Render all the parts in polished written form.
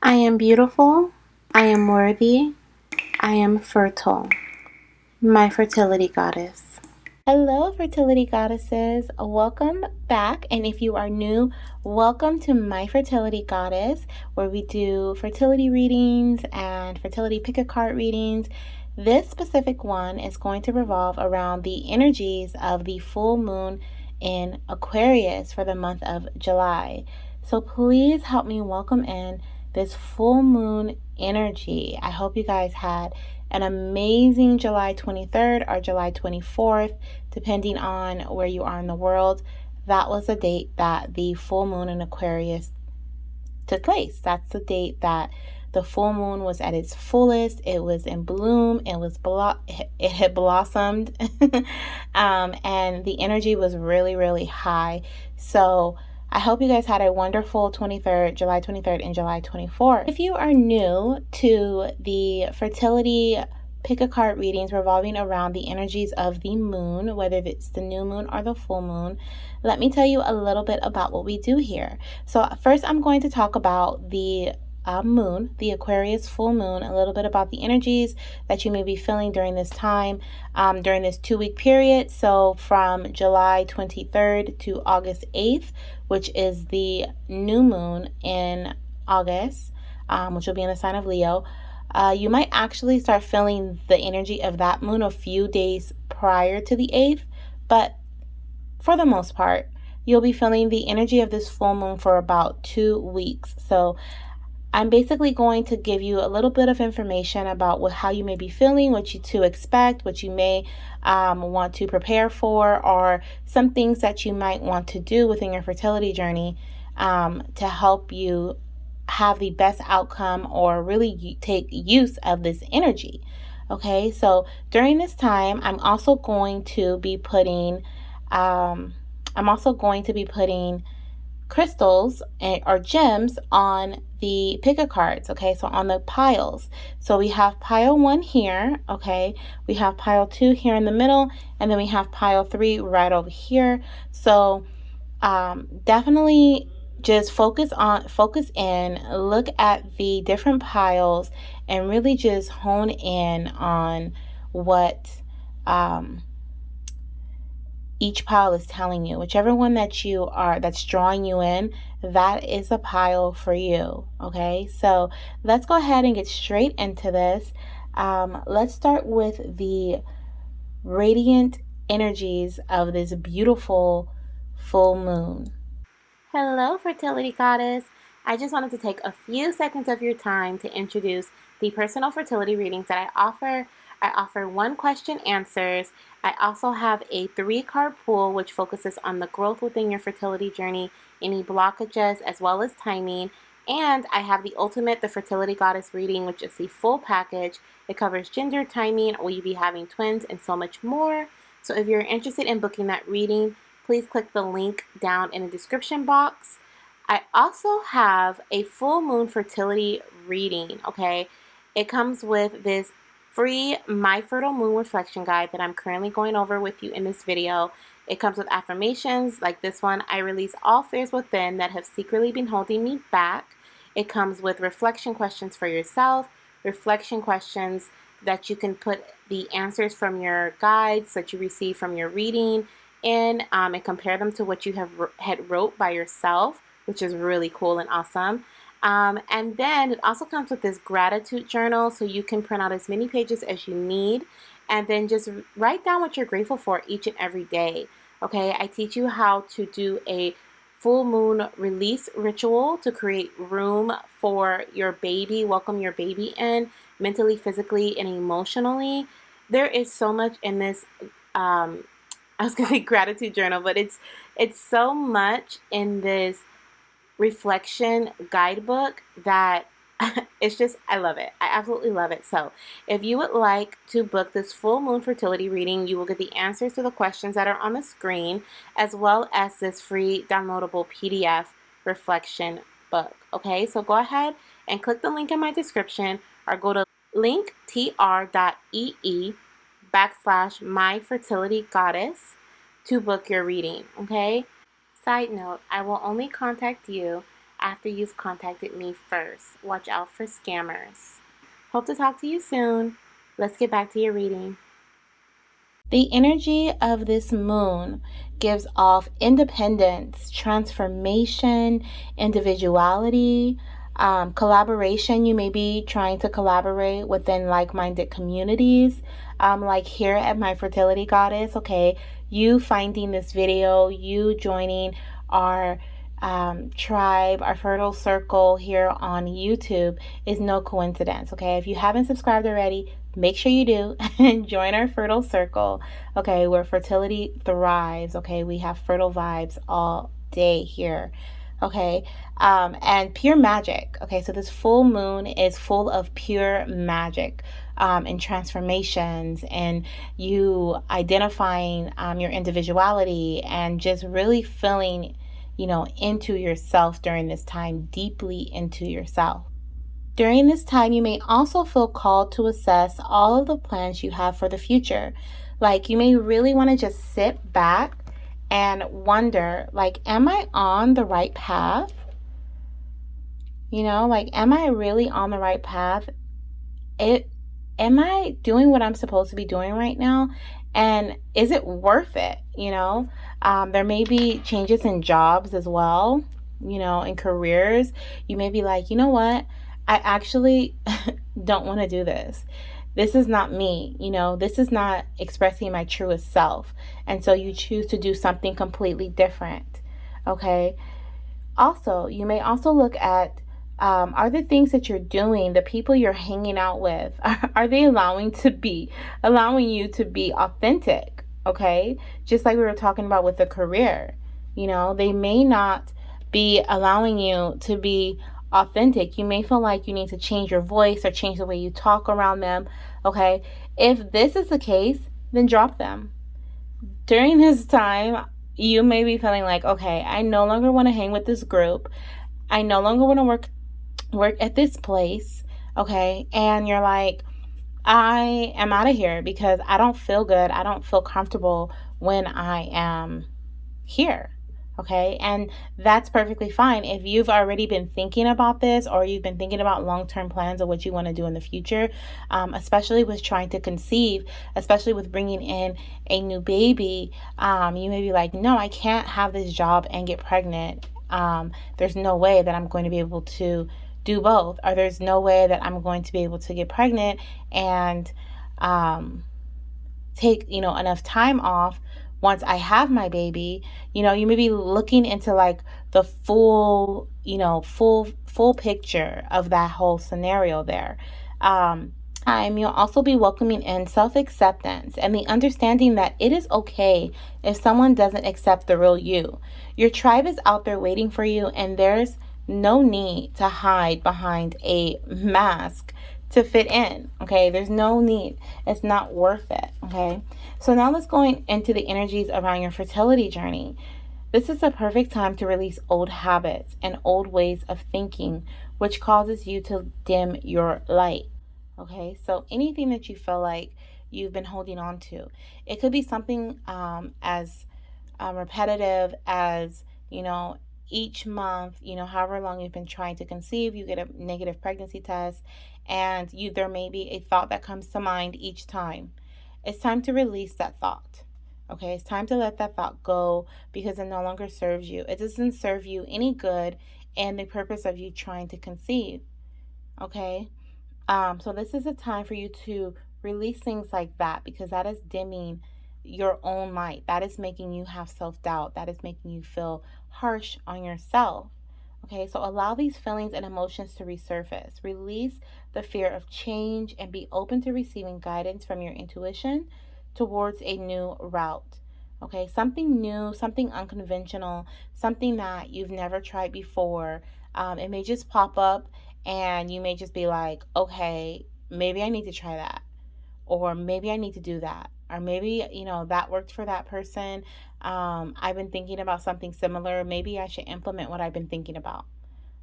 I am beautiful. I am worthy. I am fertile. My fertility goddess. Hello, fertility goddesses. Welcome back. And if you are new, welcome to My Fertility Goddess, where we do fertility readings and fertility pick a card readings. This specific one is going to revolve around the energies of the full moon in Aquarius for the month of July. So please help me welcome in this full moon energy. I hope you guys had an amazing July 23rd or July 24th, depending on where you are in the world. That was the date that the full moon in Aquarius took place. That's the date that the full moon was at its fullest. It was in bloom. It had blossomed, and the energy was really, really high. So I hope you guys had a wonderful July 23rd and July 24th. If you are new to the fertility pick a card readings revolving around the energies of the moon, whether it's the new moon or the full moon, let me tell you a little bit about what we do here. So first I'm going to talk about the moon, the Aquarius full moon, a little bit about the energies that you may be feeling during this time, during this 2-week period. So from July 23rd to August 8th, which is the new moon in August, which will be in the sign of Leo. You might actually start feeling the energy of that moon a few days prior to the 8th, but for the most part, you'll be feeling the energy of this full moon for about 2 weeks. So I'm basically going to give you a little bit of information about how you may be feeling, what you to expect, what you may want to prepare for, or some things that you might want to do within your fertility journey to help you have the best outcome or really take use of this energy. Okay, so during this time, I'm also going to be putting crystals or gems on the pick a cards. Okay, so on the piles. So we have pile 1 here. Okay, we have pile 2 here in the middle, and then we have pile 3 right over here. So definitely just focus in, look at the different piles, and really just hone in on what each pile is telling you. Whichever one that's drawing you in, that is a pile for you. Okay, so let's go ahead and get straight into this. Let's start with the radiant energies of this beautiful full moon. Hello, fertility goddess. I just wanted to take a few seconds of your time to introduce the personal fertility readings that I offer. I offer 1-question answers. I also have a 3-card pool which focuses on the growth within your fertility journey, any blockages, as well as timing. And I have the fertility goddess reading, which is the full package. It covers gender, timing, will you be having twins, and so much more. So if you're interested in booking that reading, please click the link down in the description box. I also have a full moon fertility reading, okay? It comes with this free My Fertile Moon reflection guide that I'm currently going over with you in this video. It comes with affirmations like this one: I release all fears within that have secretly been holding me back. It comes with reflection questions for yourself, reflection questions that you can put the answers from your guides that you receive from your reading in, and compare them to what you had wrote by yourself, which is really cool and awesome. And then it also comes with this gratitude journal, so you can print out as many pages as you need and then just write down what you're grateful for each and every day. Okay, I teach you how to do a full moon release ritual to create room for your baby, welcome your baby in mentally, physically, and emotionally. There is so much in this I was gonna say gratitude journal, but it's so much in this reflection guidebook that it's just, I love it. I absolutely love it. So if you would like to book this full moon fertility reading, you will get the answers to the questions that are on the screen, as well as this free downloadable PDF reflection book. Okay, so go ahead and click the link in my description or go to linktr.ee/myfertilitygoddess to book your reading. Okay, side note, I will only contact you after you've contacted me first. Watch out for scammers. Hope to talk to you soon. Let's get back to your reading. The energy of this moon gives off independence, transformation, individuality, collaboration. You may be trying to collaborate within like-minded communities, like here at My Fertility Goddess. Okay, you finding this video, you joining our tribe, our fertile circle here on YouTube is no coincidence. Okay, if you haven't subscribed already, make sure you do and join our fertile circle. Okay, where fertility thrives. Okay, we have fertile vibes all day here. Okay, and pure magic. Okay, so this full moon is full of pure magic and transformations, and you identifying your individuality and just really feeling, into yourself during this time, deeply into yourself. During this time, you may also feel called to assess all of the plans you have for the future. Like, you may really want to just sit back and wonder, like, am I on the right path? Am I really on the right path? Am I doing what I'm supposed to be doing right now? And is it worth it? There may be changes in jobs as well, in careers. You may be like, you know what? I actually don't want to do this. This is not me, this is not expressing my truest self. And so you choose to do something completely different. Okay. Also, you may also look at, are the things that you're doing, the people you're hanging out with, are they allowing you to be authentic? Okay. Just like we were talking about with the career, they may not be allowing you to be authentic. You may feel like you need to change your voice or change the way you talk around them. Okay. If this is the case, then drop them. During this time, you may be feeling like, okay, I no longer want to hang with this group. I no longer want to work at this place. Okay. And you're like, I am out of here because I don't feel good. I don't feel comfortable when I am here. Okay. And that's perfectly fine. If you've already been thinking about this, or you've been thinking about long-term plans of what you want to do in the future, especially with trying to conceive, especially with bringing in a new baby, you may be like, no, I can't have this job and get pregnant. There's no way that I'm going to be able to do both, or there's no way that I'm going to be able to get pregnant and take, enough time off once I have my baby. You may be looking into like the full picture of that whole scenario there. You'll also be welcoming in self-acceptance and the understanding that it is okay if someone doesn't accept the real you. Your tribe is out there waiting for you, and there's no need to hide behind a mask to fit in. Okay, there's no need. It's not worth it. Okay, so now let's go into the energies around your fertility journey. This is a perfect time to release old habits and old ways of thinking, which causes you to dim your light. Okay, so anything that you feel like you've been holding on to, it could be something as repetitive as, each month, however long you've been trying to conceive, you get a negative pregnancy test, and there may be a thought that comes to mind each time. It's time to release that thought. Okay, it's time to let that thought go because it no longer serves you. It doesn't serve you any good and the purpose of you trying to conceive. Okay, so this is a time for you to release things like that, because that is dimming your own light. That is making you have self-doubt. That is making you feel harsh on yourself. Okay, so allow these feelings and emotions to resurface. Release the fear of change and be open to receiving guidance from your intuition towards a new route. Okay, something new, something unconventional, something that you've never tried before. It may just pop up and you may just be like, okay, maybe I need to try that. Or maybe I need to do that. Or maybe, that worked for that person. I've been thinking about something similar. Maybe I should implement what I've been thinking about.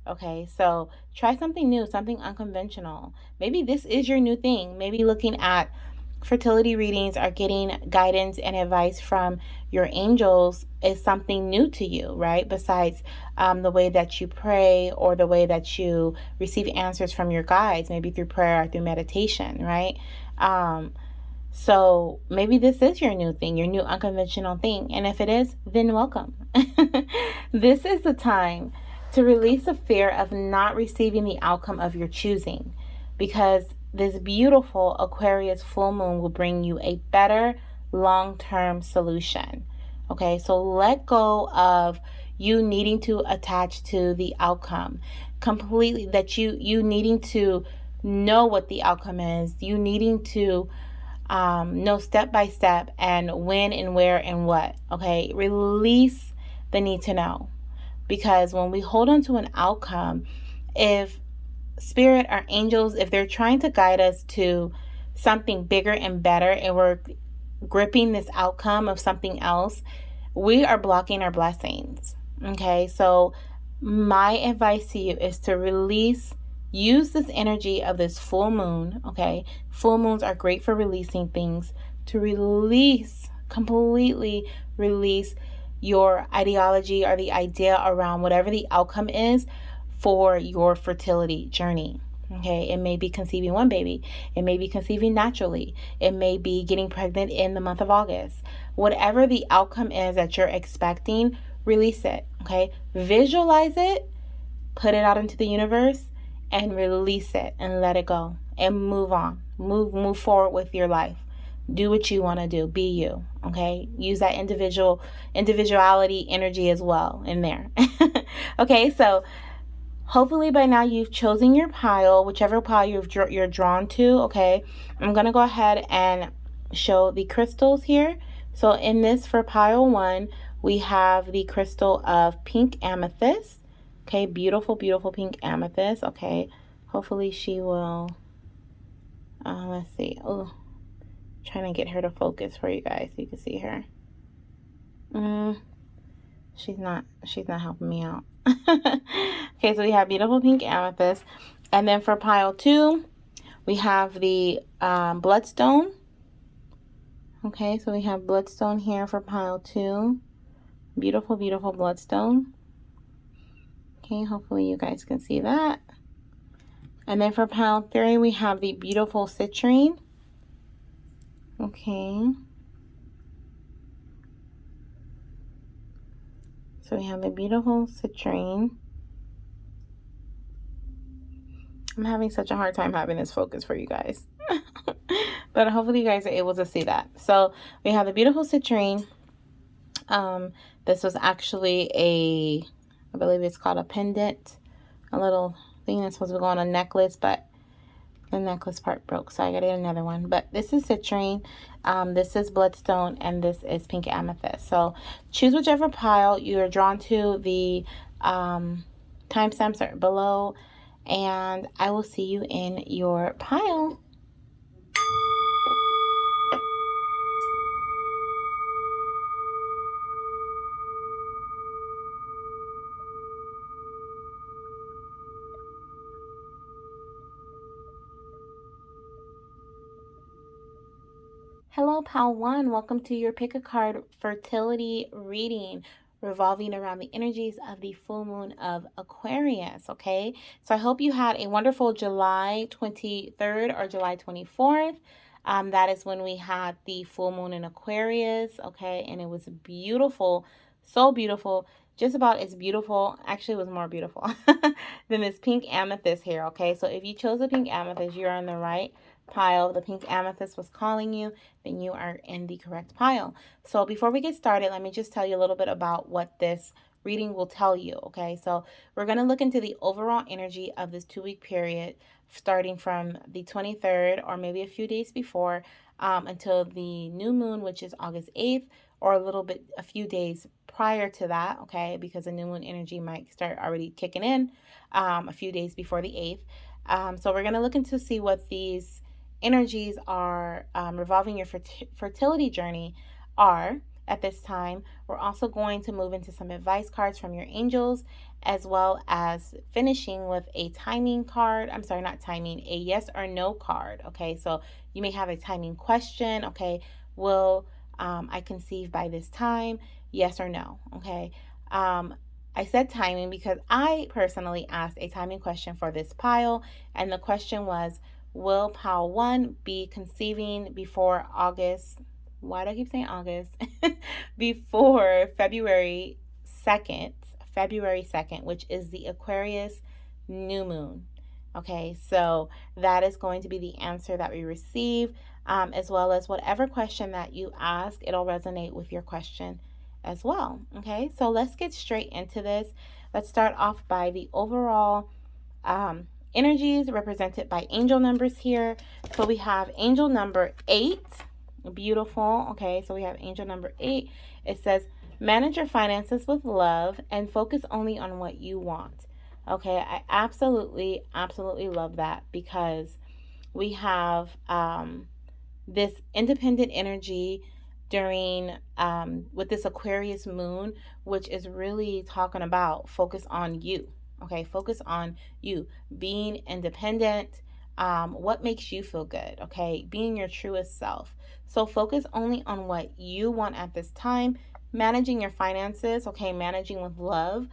Okay, so try something new, something unconventional. Maybe this is your new thing. Maybe looking at fertility readings are getting guidance and advice from your angels is something new to you, right? Besides the way that you pray or the way that you receive answers from your guides, maybe through prayer or through meditation, right? So maybe this is your new thing, your new unconventional thing. And if it is, then welcome. This is the time to release the fear of not receiving the outcome of your choosing, because this beautiful Aquarius full moon will bring you a better long-term solution. Okay, so let go of you needing to attach to the outcome completely, that you needing to know what the outcome is, you needing to know step by step and when and where and what. Okay, release the need to know, because when we hold on to an outcome, if spirit or angels, if they're trying to guide us to something bigger and better, and we're gripping this outcome of something else, we are blocking our blessings. Okay, so my advice to you is to release, use this energy of this full moon. Okay, full moons are great for releasing things, to release, completely release your ideology or the idea around whatever the outcome is for your fertility journey. Okay, it may be conceiving one baby, it may be conceiving naturally, it may be getting pregnant in the month of August. Whatever the outcome is that you're expecting, release it. Okay, visualize it, put it out into the universe, and release it and let it go and move on. Move forward with your life. Do what you want to do. Be you. Okay, use that individuality energy as well in there. Okay, so hopefully by now you've chosen your pile, whichever pile you're drawn to. Okay, I'm going to go ahead and show the crystals here. So in this, for pile 1, we have the crystal of pink amethyst. Okay, beautiful, beautiful pink amethyst. Okay, hopefully she will, let's see. Oh, trying to get her to focus for you guys so you can see her. She's not helping me out. Okay, so we have beautiful pink amethyst. And then for pile 2, we have the Bloodstone. Okay, so we have Bloodstone here for pile 2. Beautiful, beautiful Bloodstone. Okay, hopefully you guys can see that. And then for pile 3, we have the beautiful Citrine. Okay. So we have the beautiful Citrine. I'm having such a hard time having this focus for you guys. But hopefully you guys are able to see that. So we have the beautiful Citrine. This was actually I believe it's called a pendant. A little thing that's supposed to go on a necklace, but the necklace part broke, so I gotta get another one. But this is Citrine, this is Bloodstone, and this is pink amethyst. So choose whichever pile you are drawn to. The timestamps are below, and I will see you in your pile. Hello, Pile 1. Welcome to your Pick a Card fertility reading, revolving around the energies of the full moon of Aquarius. Okay, so I hope you had a wonderful July 23rd or July 24th. That is when we had the full moon in Aquarius. Okay, and it was beautiful, so beautiful. Just about as beautiful, actually it was more beautiful than this pink amethyst here. Okay, so if you chose a pink amethyst, you're on the right pile. The pink amethyst was calling you, then you are in the correct pile. So before we get started, let me just tell you a little bit about what this reading will tell you. Okay, so we're going to look into the overall energy of this 2-week period, starting from the 23rd or maybe a few days before until the new moon, which is August 8th, or a few days prior to that. Okay, because the new moon energy might start already kicking in a few days before the 8th. So we're going to look into see what these energies are revolving your fertility journey are. at this time. We're also going to move into some advice cards from your angels, as well as finishing with a timing card. I'm sorry, not timing, a yes or no card. Okay, so you may have a timing question. Okay, will I conceive by this time? Yes or no? Okay. I said timing because I personally asked a timing question for this pile, and the question was, will pile 1 be conceiving before August? Why do I keep saying August? Before February 2nd, which is the Aquarius new moon. Okay, so that is going to be the answer that we receive, as well as whatever question that you ask, it'll resonate with your question as well. Okay, so let's get straight into this. Let's start off by the overall energies represented by angel numbers here. So we have angel number 8. Beautiful. Okay, so we have angel number 8. It says, manage your finances with love and focus only on what you want. Okay, I absolutely love that, because we have this independent energy during with this Aquarius moon, which is really talking about focus on you. Okay, focus on you, being independent, what makes you feel good. Okay, being your truest self. So focus only on what you want at this time, managing your finances. Okay, managing with love,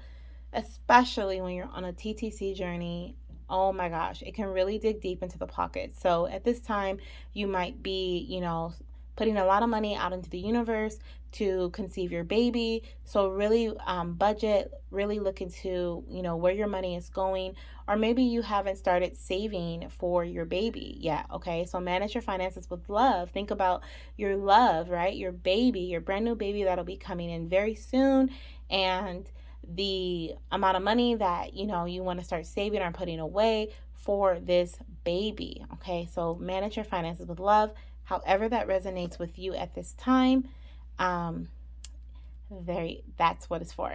especially when you're on a TTC journey. Oh my gosh, it can really dig deep into the pocket. So at this time, you might be, putting a lot of money out into the universe to conceive your baby. So really budget, really look into, where your money is going, or maybe you haven't started saving for your baby yet. Okay, so manage your finances with love. Think about your love, right? Your baby, your brand new baby that'll be coming in very soon, and the amount of money that you want to start saving or putting away for this baby. Okay, so manage your finances with love, however that resonates with you at this time. That's what it's for.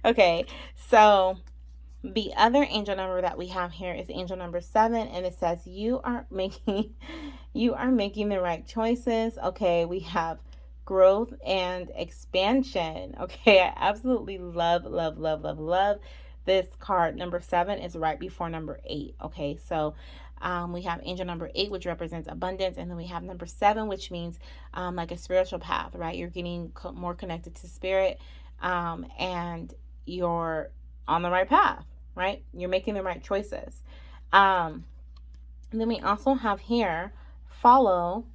Okay, so the other angel number that we have here is angel number 7, and it says you are making the right choices. Okay, we have growth and expansion. Okay, I absolutely love this card. Number 7 is right before number 8. Okay, so we have angel number 8, which represents abundance, and then we have number 7, which means like a spiritual path, right? You're getting more connected to spirit, and you're on the right path, right? You're making the right choices. Then we also have here, follow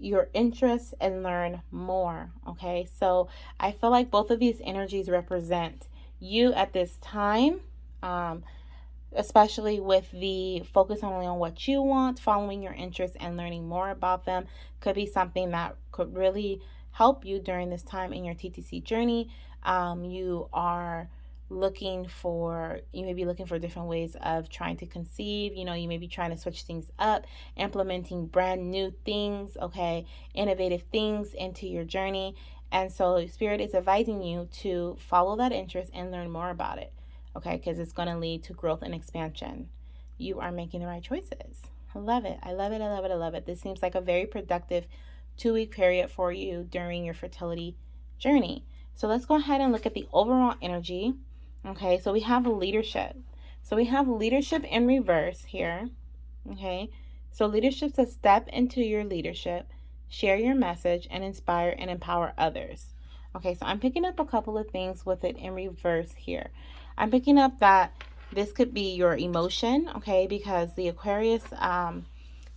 your interests and learn more. Okay, so I feel like both of these energies represent you at this time, especially with the focus only on what you want, following your interests and learning more about them could be something that could really help you during this time in your TTC journey. You may be looking for different ways of trying to conceive. You may be trying to switch things up, implementing brand new things, okay, innovative things into your journey. And so Spirit is advising you to follow that interest and learn more about it, okay, because it's going to lead to growth and expansion. You are making the right choices. I love it. I love it. I love it. I love it. This seems like a very productive 2-week period for you during your fertility journey. So let's go ahead and look at the overall energy. Okay, so we have leadership. So we have leadership in reverse here. Okay, so leadership says step into your leadership, share your message, and inspire and empower others. Okay, so I'm picking up a couple of things with it in reverse here. I'm picking up that this could be your emotion, okay, because the Aquarius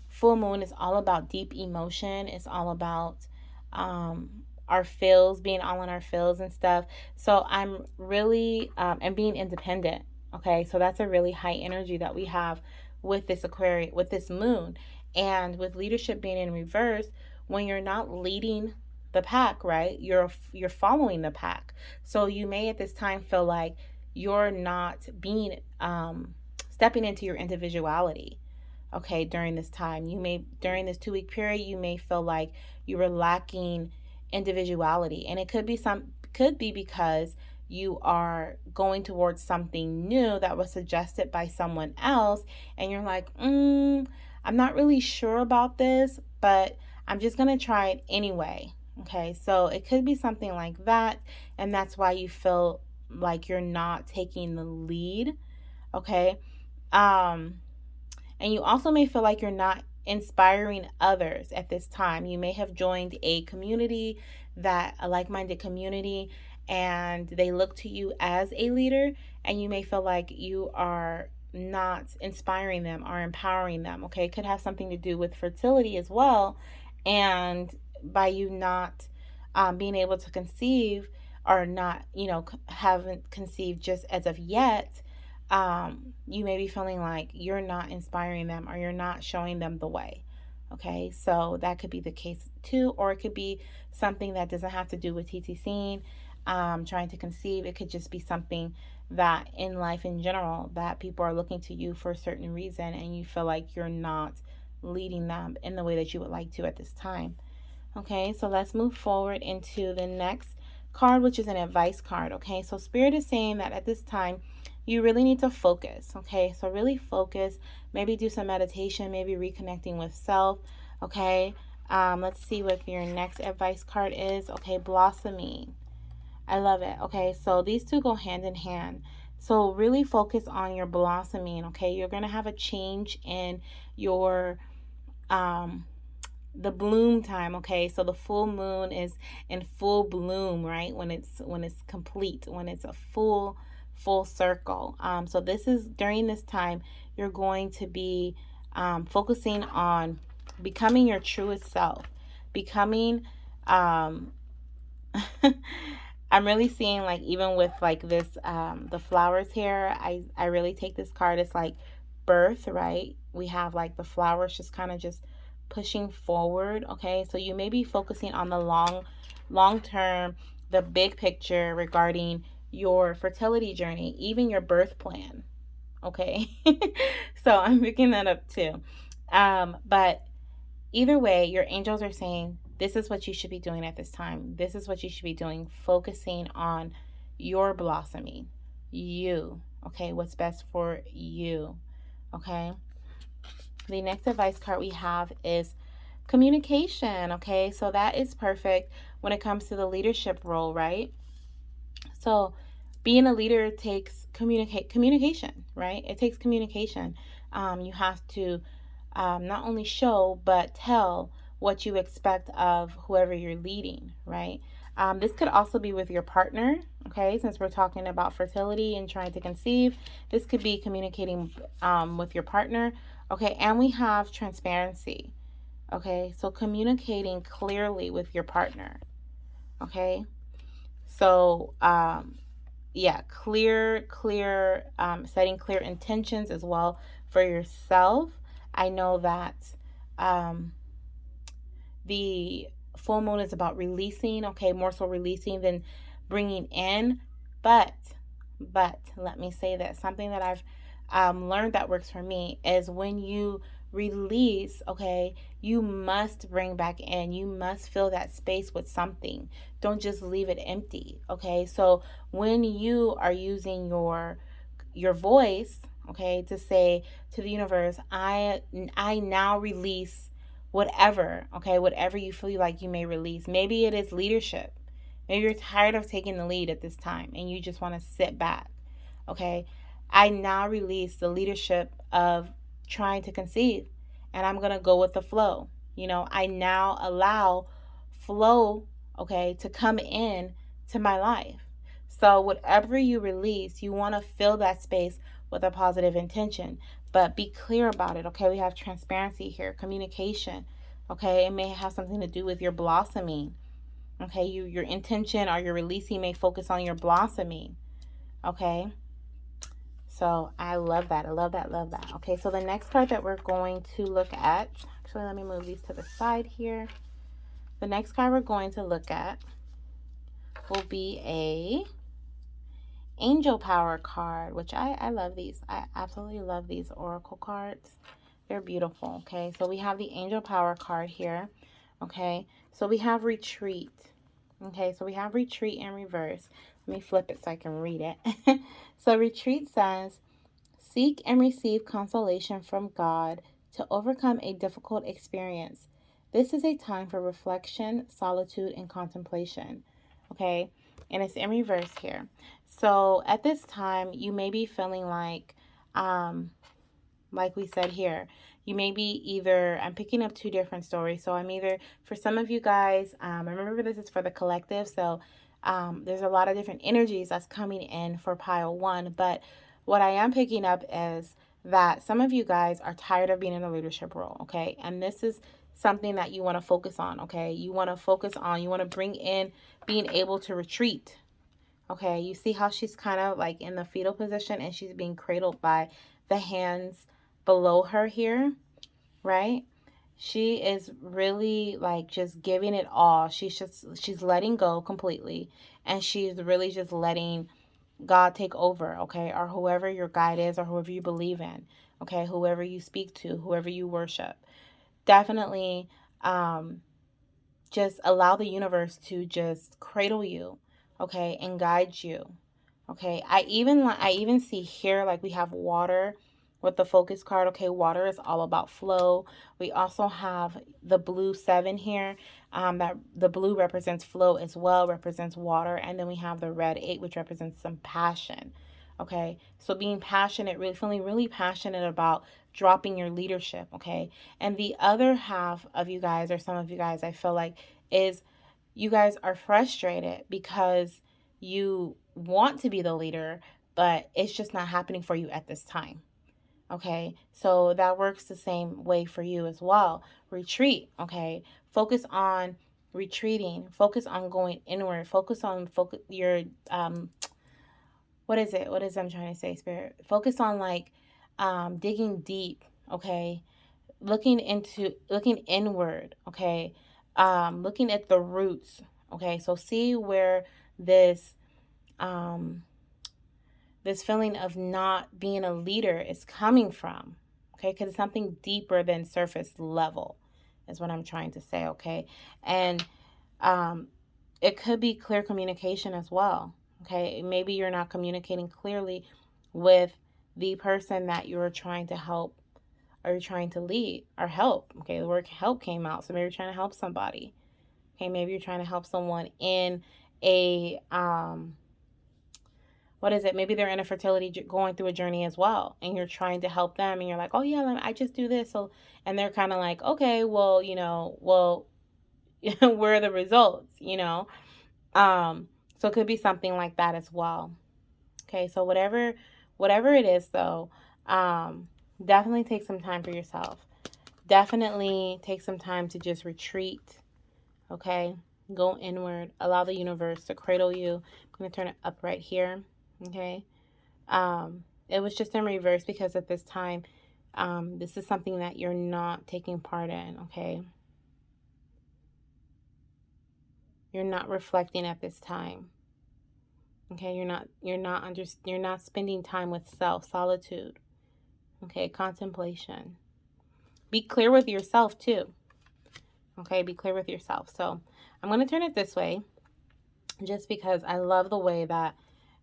full moon is all about deep emotion. It's all about our feels, being all in our feels and stuff. So I'm really, and being independent. Okay, so that's a really high energy that we have with this Aquarius, with this moon. And with leadership being in reverse, when you're not leading the pack, right, you're following the pack. So you may at this time feel like you're not being, stepping into your individuality. Okay, during this time, during this 2-week period, you may feel like you were lacking individuality, and it could be because you are going towards something new that was suggested by someone else, and you're like, I'm not really sure about this, but I'm just gonna try it anyway. Okay, so it could be something like that, and that's why you feel like you're not taking the lead. Okay. Um, and you also may feel like you're not inspiring others at this time. You may have joined a community, that a like-minded community, and they look to you as a leader, and you may feel like you are not inspiring them or empowering them. Okay, it could have something to do with fertility as well, and by you not being able to conceive, or not, haven't conceived just as of yet, you may be feeling like you're not inspiring them or you're not showing them the way. Okay, so that could be the case too, or it could be something that doesn't have to do with TTCing, trying to conceive. It could just be something that in life in general, that people are looking to you for a certain reason and you feel like you're not leading them in the way that you would like to at this time. Okay, so let's move forward into the next card, which is an advice card. Okay, so Spirit is saying that at this time, you really need to focus. Okay, so really focus. Maybe do some meditation, maybe reconnecting with self. Okay, let's see what your next advice card is. Okay, blossoming. I love it. Okay, so these two go hand in hand. So really focus on your blossoming. Okay, you're going to have a change in your the bloom time. Okay, so the full moon is in full bloom, right? When it's complete, when it's a full circle. So this is during this time you're going to be focusing on becoming your truest self, becoming um I'm really seeing, like, even with like this the flowers here, I really take this card as like birth, right? We have like the flowers just kind of just pushing forward. Okay, so you may be focusing on the long term, the big picture regarding your fertility journey, even your birth plan. Okay. So I'm picking that up too. But either way, your angels are saying this is what you should be doing at this time. This is what you should be doing, focusing on your blossoming, you. Okay, what's best for you. Okay. The next advice card we have is communication. Okay, so that is perfect when it comes to the leadership role, right? So being a leader takes communication, right? It takes communication. You have to not only show but tell what you expect of whoever you're leading, right? This could also be with your partner. Okay, since we're talking about fertility and trying to conceive, this could be communicating with your partner. Okay, and we have transparency. Okay, so communicating clearly with your partner. Okay, so yeah, clear, setting clear intentions as well for yourself. I know that um, the full moon is about releasing, okay, more so releasing than bringing in. But, let me say that something that I've learned that works for me is when you release, okay, you must bring back in. You must fill that space with something. Don't just leave it empty, okay? So when you are using your voice, okay, to say to the universe, I now release whatever, okay, whatever you feel like you may release. Maybe it is leadership. Maybe you're tired of taking the lead at this time and you just want to sit back. Okay, I now release the leadership of trying to conceive, and I'm going to go with the flow. I now allow flow, okay, to come in to my life. So whatever you release, you want to fill that space with a positive intention, but be clear about it. Okay, we have transparency here, communication. Okay, it may have something to do with your blossoming. Okay, your intention or your releasing may focus on your blossoming. Okay, so I love that. I love that. Love that. Okay, so the next card that we're going to look at, actually, let me move these to the side here. The next card we're going to look at will be a angel power card, which I love these. I absolutely love these oracle cards. They're beautiful. Okay, so we have the angel power card here. Okay, so we have retreat. Okay, so we have retreat in reverse. Let me flip it so I can read it. So retreat says, seek and receive consolation from God to overcome a difficult experience. This is a time for reflection, solitude, and contemplation. Okay, and it's in reverse here. So at this time, you may be feeling like we said here, you may be either, I'm picking up two different stories. So I'm either, for some of you guys, remember this is for the collective. So there's a lot of different energies that's coming in for pile one. But what I am picking up is that some of you guys are tired of being in a leadership role. Okay. And this is something that you want to focus on. Okay. You want to focus on, you want to bring in being able to retreat. Okay. You see how she's kind of like in the fetal position and she's being cradled by the hands below her here, right? She is really like just giving it all. She's letting go completely, and she's really just letting God take over, okay? Or whoever your guide is, or whoever you believe in, okay? Whoever you speak to, whoever you worship. Definitely just allow the universe to just cradle you, okay, and guide you. Okay, I even see here like we have water with the focus card. Okay, water is all about flow. We also have the blue 7 here. That the blue represents flow as well, represents water, and then we have the red 8, which represents some passion. Okay, so being passionate, really feeling really passionate about dropping your leadership. Okay, and the other half of you guys, or some of you guys, I feel like is you guys are frustrated because you want to be the leader, but it's just not happening for you at this time. Okay, so that works the same way for you as well. Retreat, okay? Focus on retreating, focus on going inward, focus on your what is it? What is I'm trying to say, spirit? Focus on like digging deep, okay? Looking inward, okay? Looking at the roots, okay? So see where this um this feeling of not being a leader is coming from, okay? Because it's something deeper than surface level, is what I'm trying to say, okay? And um, it could be clear communication as well, okay? Maybe you're not communicating clearly with the person that you're trying to help or you're trying to lead or help, okay? The word help came out, so maybe you're trying to help somebody, okay? Maybe you're trying to help someone in a what is it? Maybe they're in a fertility going through a journey as well, and you're trying to help them, and you're like, oh yeah, I just do this. So, and they're kind of like, okay, well, where are the results? So it could be something like that as well. Okay, so whatever it is, though, definitely take some time for yourself. Definitely take some time to just retreat. Okay, go inward. Allow the universe to cradle you. I'm gonna turn it up right here. Okay. It was just in reverse because at this time, this is something that you're not taking part in, okay? You're not reflecting at this time. Okay, you're not spending time with self, solitude. Okay, contemplation. Be clear with yourself too. Okay, be clear with yourself. So I'm going to turn it this way just because I love the way that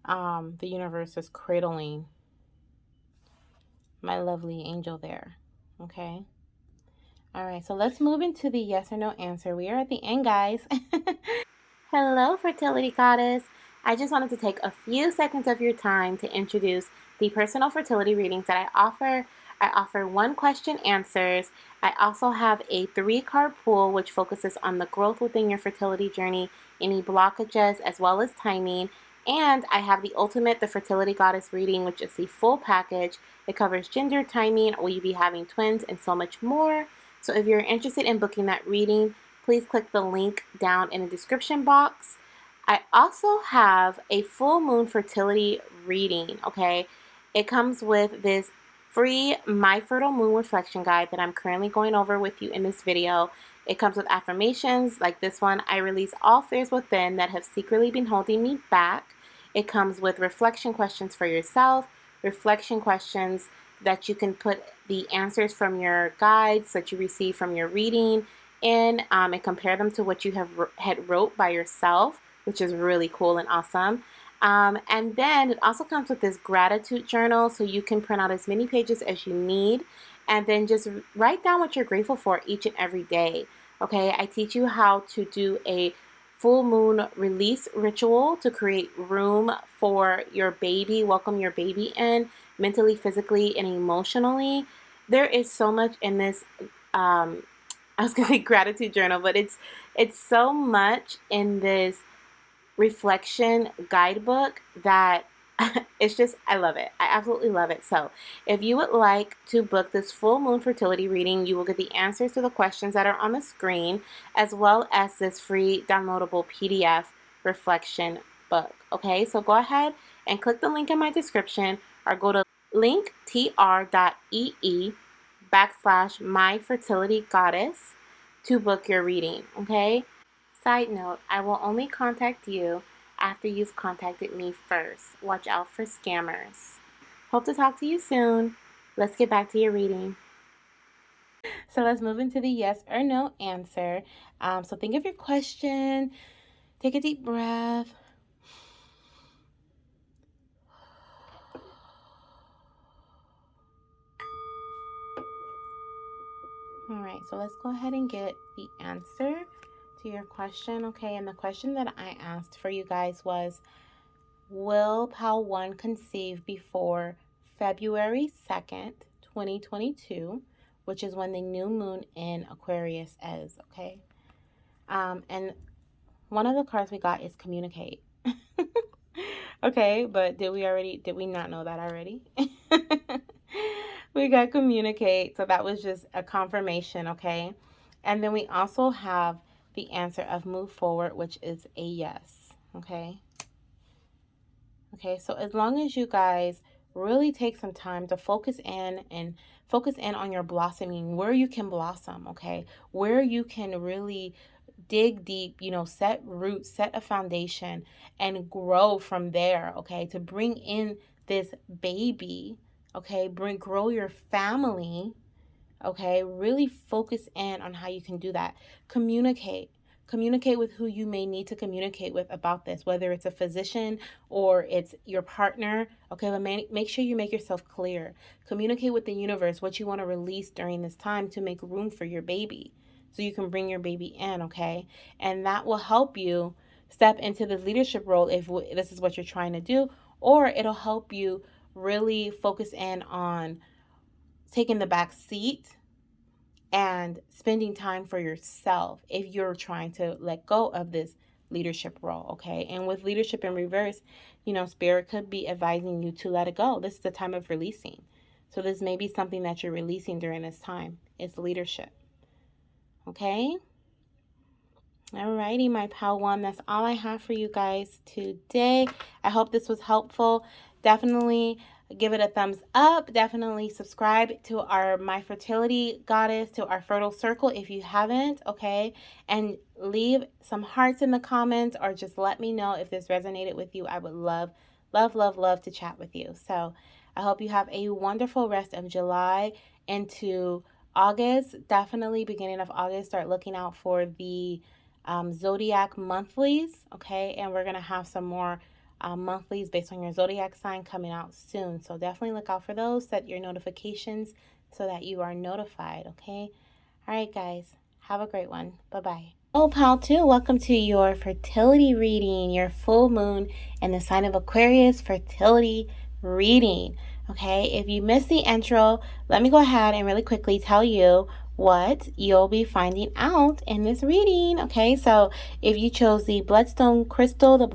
the universe is cradling my lovely angel there. Okay. All right, so let's move into the yes or no answer. We are at the end, guys. Hello, Fertility Goddess. I just wanted to take a few seconds of your time to introduce the personal fertility readings that I offer. I offer one question answers. I also have a 3-card pool which focuses on the growth within your fertility journey, any blockages, as well as timing. And I have the ultimate, the Fertility Goddess reading, which is the full package. It covers gender, timing, will you be having twins, and so much more. So if you're interested in booking that reading, please click the link down in the description box. I also have a full moon fertility reading, okay? It comes with this free My Fertile Moon reflection guide that I'm currently going over with you in this video. It comes with affirmations like this one: I release all fears within that have secretly been holding me back. It comes with reflection questions for yourself, reflection questions that you can put the answers from your guides that you receive from your reading in, and compare them to what you had wrote by yourself, which is really cool and awesome. And then it also comes with this gratitude journal, so you can print out as many pages as you need and then just write down what you're grateful for each and every day. Okay, I teach you how to do a full moon release ritual to create room for your baby, welcome your baby in mentally, physically, and emotionally. There is so much in this. I was gonna say gratitude journal, but it's so much in this reflection guidebook that it's just, I love it. I absolutely love it. So if you would like to book this full moon fertility reading, you will get the answers to the questions that are on the screen, as well as this free downloadable PDF reflection book. Okay, so go ahead and click the link in my description or go to linktr.ee/myfertilitygoddess to book your reading. Okay. Side note, I will only contact you after you've contacted me first. Watch out for scammers. Hope to talk to you soon. Let's get back to your reading. So let's move into the yes or no answer. So think of your question. Take a deep breath. All right, so let's go ahead and get the answer to your question. Okay, and the question that I asked for you guys was, will Pal 1 conceive before February 2nd, 2022, which is when the new moon in Aquarius is, okay? And one of the cards we got is communicate. Okay, but did we not know that already? We got communicate, so that was just a confirmation, okay? And then we also have the answer of move forward, which is a yes, okay? Okay, so as long as you guys really take some time to focus in on your blossoming, where you can blossom, okay? Where you can really dig deep, set roots, set a foundation, and grow from there, okay? To bring in this baby, okay? Grow your family, okay? Really focus in on how you can do that. Communicate with who you may need to communicate with about this, whether it's a physician or it's your partner, okay? But make sure you make yourself clear. Communicate with the universe what you want to release during this time to make room for your baby so you can bring your baby in, okay? And that will help you step into the leadership role if this is what you're trying to do, or it'll help you really focus in on taking the back seat and spending time for yourself if you're trying to let go of this leadership role, okay? And with leadership in reverse, Spirit could be advising you to let it go. This is the time of releasing. So this may be something that you're releasing during this time. It's leadership, okay? Alrighty, my pal one, that's all I have for you guys today. I hope this was helpful. Definitely give it a thumbs up. Definitely subscribe to our My Fertility Goddess, to our Fertile Circle if you haven't, okay? And leave some hearts in the comments or just let me know if this resonated with you. I would love, love, love, love to chat with you. So I hope you have a wonderful rest of July into August. Definitely beginning of August, start looking out for the zodiac monthlies, okay? And we're going to have some more monthlies based on your zodiac sign coming out soon. So definitely look out for those. Set your notifications so that you are notified, okay? All right, guys. Have a great one. Bye-bye. Oh, pal, too. Welcome to your fertility reading, your full moon and the sign of Aquarius fertility reading. Okay, if you missed the intro, let me go ahead and really quickly tell you what you'll be finding out in this reading. Okay, so if you chose the Bloodstone crystal, the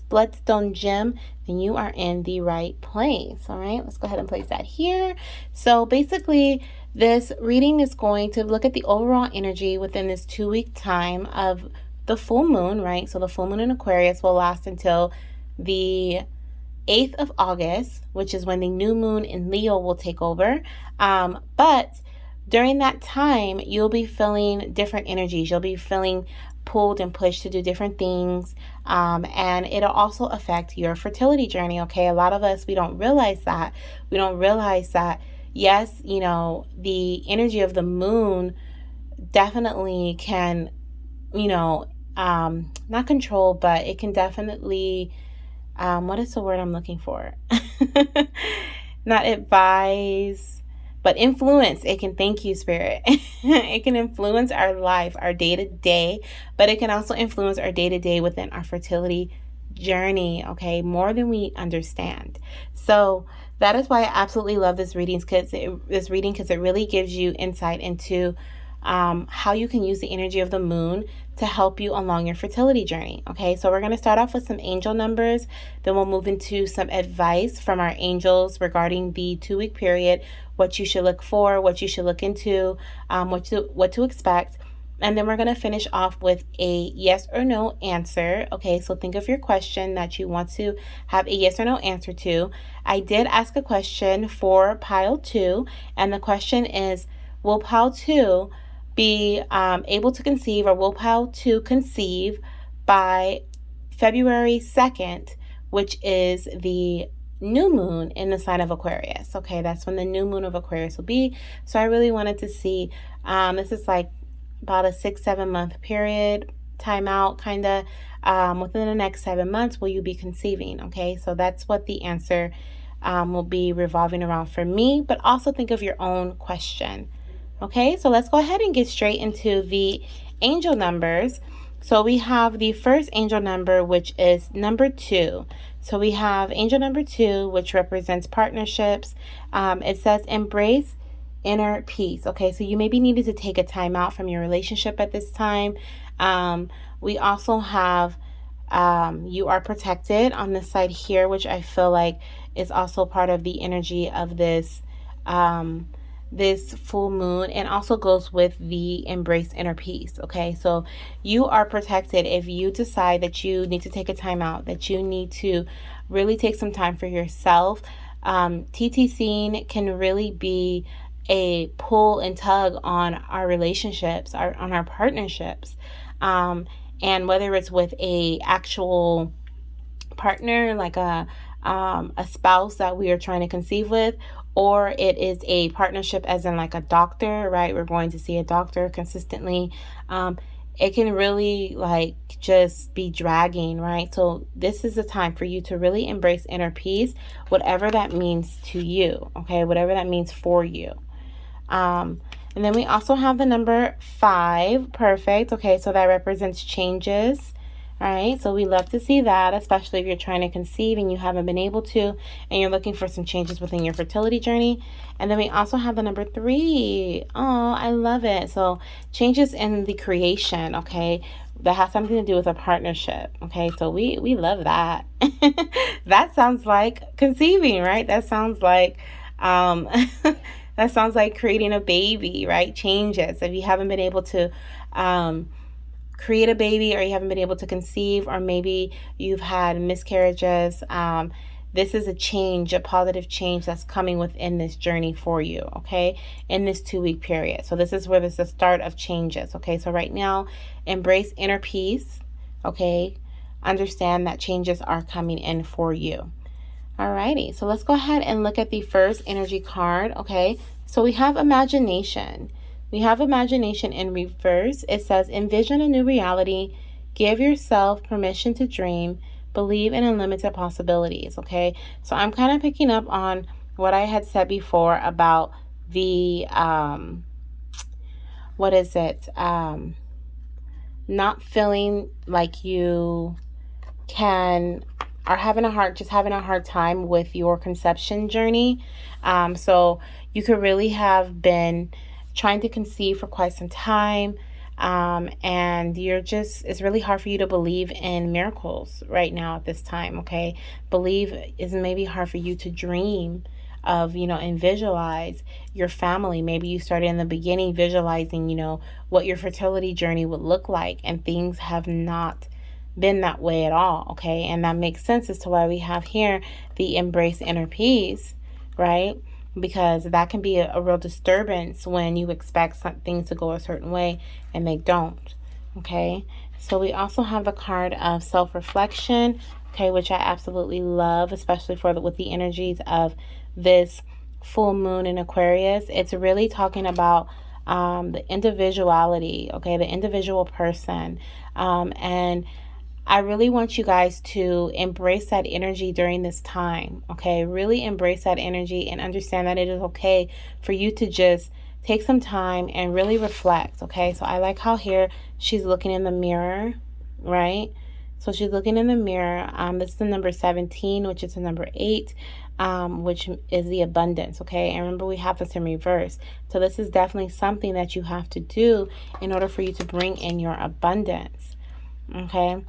Bloodstone gem, then you are in the right place. All right, let's go ahead and place that here. So basically, this reading is going to look at the overall energy within this 2-week time of the full moon, right? So the full moon in Aquarius will last until the 8th of August, which is when the new moon in Leo will take over. But during that time, you'll be feeling different energies. You'll be feeling pulled and pushed to do different things. And it'll also affect your fertility journey, okay? A lot of us, we don't realize that. We don't realize that, yes, the energy of the moon definitely can, not control, but it can definitely what is the word I'm looking for? Not advise, But influence, it can, thank you, Spirit. It can influence our life, our day-to-day, but it can also influence our day-to-day within our fertility journey, okay, more than we understand. So that is why I absolutely love this reading, because it really gives you insight into how you can use the energy of the moon to help you along your fertility journey. Okay, so we're going to start off with some angel numbers, then we'll move into some advice from our angels regarding the 2-week period, what you should look for, what you should look into, what to expect. And then we're going to finish off with a yes or no answer. Okay, so think of your question that you want to have a yes or no answer to. I did ask a question for pile 2, and the question is, will pile 2 be able to conceive, or will pile 2 conceive by February 2nd, which is the new moon in the sign of Aquarius. Okay, that's when the new moon of Aquarius will be. So I really wanted to see, this is like about a 6-7 month period, timeout kind of, within the next 7 months, will you be conceiving? Okay, so that's what the answer will be revolving around for me, but also think of your own question. Okay, so let's go ahead and get straight into the angel numbers. So we have the first angel number, which is number 2. So we have angel number 2, which represents partnerships. It says embrace inner peace. Okay, so you may be needing to take a time out from your relationship at this time. We also have you are protected on this side here, which I feel like is also part of the energy of this this full moon, and also goes with the embrace inner peace. Okay, so you are protected if you decide that you need to take a time out, that you need to really take some time for yourself. TTCing can really be a pull and tug on our relationships, on our partnerships, and whether it's with a actual partner, like a spouse that we are trying to conceive with, or it is a partnership as in like a doctor, right? We're going to see a doctor consistently. It can really like just be dragging, right? So this is the time for you to really embrace inner peace, whatever that means to you, okay? Whatever that means for you. And then we also have the number 5. Perfect. Okay, so that represents changes. All right, so we love to see that, especially if you're trying to conceive and you haven't been able to, and you're looking for some changes within your fertility journey. And then we also have the number 3. Oh, I love it. So changes in the creation, okay, that has something to do with a partnership. Okay, so we love that. That sounds like conceiving, right? That sounds like that sounds like creating a baby, right? Changes. If you haven't been able to create a baby, or you haven't been able to conceive, or maybe you've had miscarriages, this is a change, a positive change that's coming within this journey for you, okay, in this 2-week period. So this is where there's the start of changes, okay? So right now, embrace inner peace, okay? Understand that changes are coming in for you. Alrighty, so let's go ahead and look at the first energy card, okay? So we have imagination. We have imagination in reverse. It says, envision a new reality, give yourself permission to dream, believe in unlimited possibilities, okay? So I'm kind of picking up on what I had said before about the, not feeling like you are having a hard time with your conception journey. So you could really have been trying to conceive for quite some time, and it's really hard for you to believe in miracles right now at this time, okay? Believe is maybe hard for you to dream of, and visualize your family. Maybe you started in the beginning visualizing, what your fertility journey would look like, and things have not been that way at all, okay? And that makes sense as to why we have here the embrace inner peace, right? Because that can be a real disturbance when you expect some things to go a certain way and they don't, okay? So we also have the card of self-reflection, okay, which I absolutely love, especially with the energies of this full moon in Aquarius. It's really talking about the individuality, okay, the individual person, and I really want you guys to embrace that energy during this time, okay? Really embrace that energy and understand that it is okay for you to just take some time and really reflect, okay? So I like how here she's looking in the mirror, right? So she's looking in the mirror. This is the number 17, which is the number 8, which is the abundance, okay? And remember, we have this in reverse. So this is definitely something that you have to do in order for you to bring in your abundance, okay?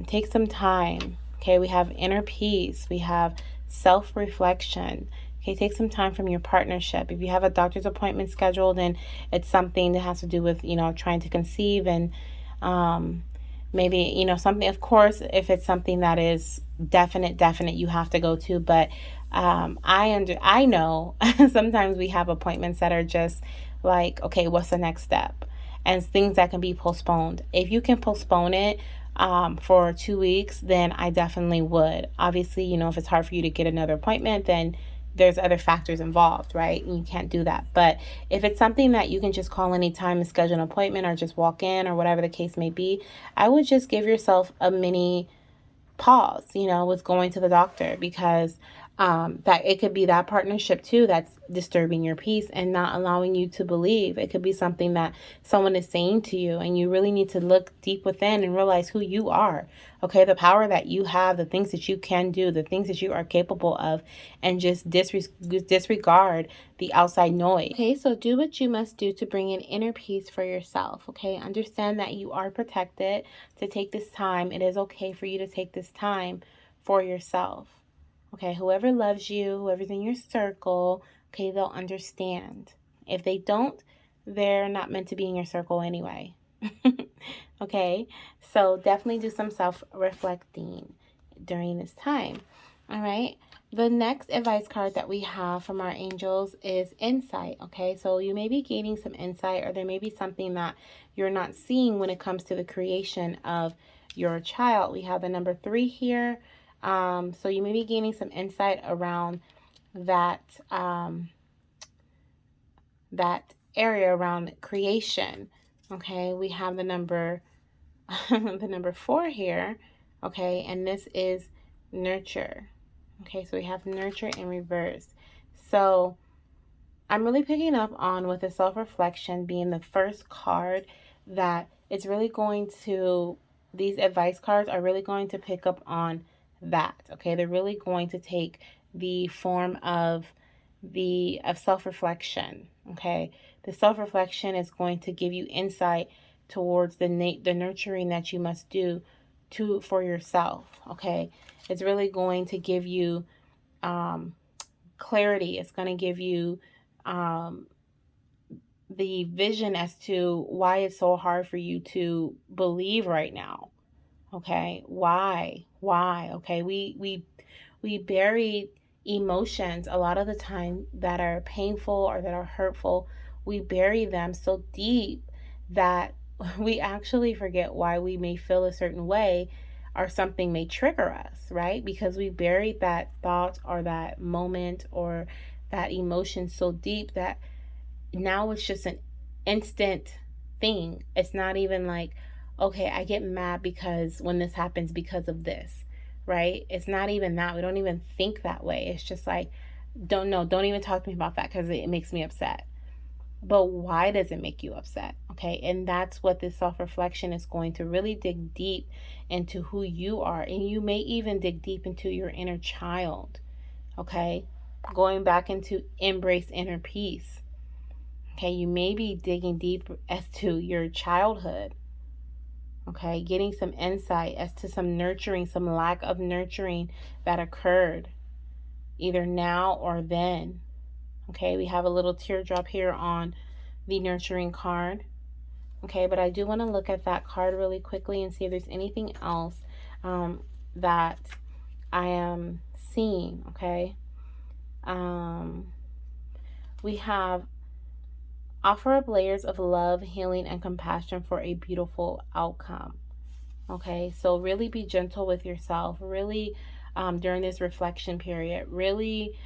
Take some time, okay? We have inner peace. We have self-reflection. Okay, take some time from your partnership. If you have a doctor's appointment scheduled and it's something that has to do with, trying to conceive and maybe, something, of course, if it's something that is definite, you have to go to. But I know sometimes we have appointments that are just like, okay, what's the next step? And things that can be postponed. If you can postpone it for 2 weeks, then I definitely would. Obviously, if it's hard for you to get another appointment, then there's other factors involved, right? And you can't do that. But if it's something that you can just call anytime and schedule an appointment or just walk in or whatever the case may be, I would just give yourself a mini pause, with going to the doctor, because that it could be that partnership too that's disturbing your peace and not allowing you to believe. It could be something that someone is saying to you, and you really need to look deep within and realize who you are, okay? The power that you have, the things that you can do, the things that you are capable of, and just disregard the outside noise. Okay, so do what you must do to bring in inner peace for yourself, okay? Understand that you are protected. To take this time, it is okay for you to take this time for yourself. Okay, whoever loves you, whoever's in your circle, okay, they'll understand. If they don't, they're not meant to be in your circle anyway. Okay, so definitely do some self-reflecting during this time. All right, the next advice card that we have from our angels is insight. Okay, so you may be gaining some insight, or there may be something that you're not seeing when it comes to the creation of your child. We have the number 3 here. So you may be gaining some insight around that that area around creation. Okay, we have the number the number 4 here. Okay, and this is nurture. Okay, so we have nurture in reverse. So I'm really picking up on, with the self-reflection being the first card, that it's really going to, these advice cards are really going to pick up on that. Okay, they're really going to take the form of self-reflection. Okay, the self-reflection is going to give you insight towards the nurturing that you must do for yourself. Okay, it's really going to give you clarity. It's going to give you the vision as to why it's so hard for you to believe right now. Okay, why? Okay, we bury emotions a lot of the time that are painful or that are hurtful. We bury them so deep that we actually forget why we may feel a certain way, or something may trigger us, right? Because we buried that thought or that moment or that emotion so deep that now it's just an instant thing. It's not even like, okay, I get mad because when this happens because of this, right? It's not even that. We don't even think that way. It's just like, don't even talk to me about that because it makes me upset. But why does it make you upset? Okay, and that's what this self-reflection is going to really dig deep into who you are. And you may even dig deep into your inner child. Okay, going back into embrace inner peace. Okay, you may be digging deep as to your childhood. Okay, getting some insight as to some nurturing, some lack of nurturing that occurred either now or then. Okay, we have a little teardrop here on the nurturing card. Okay, but I do want to look at that card really quickly and see if there's anything else that I am seeing. Okay, we have offer up layers of love, healing, and compassion for a beautiful outcome. Okay, so really be gentle with yourself. Really, during this reflection period, really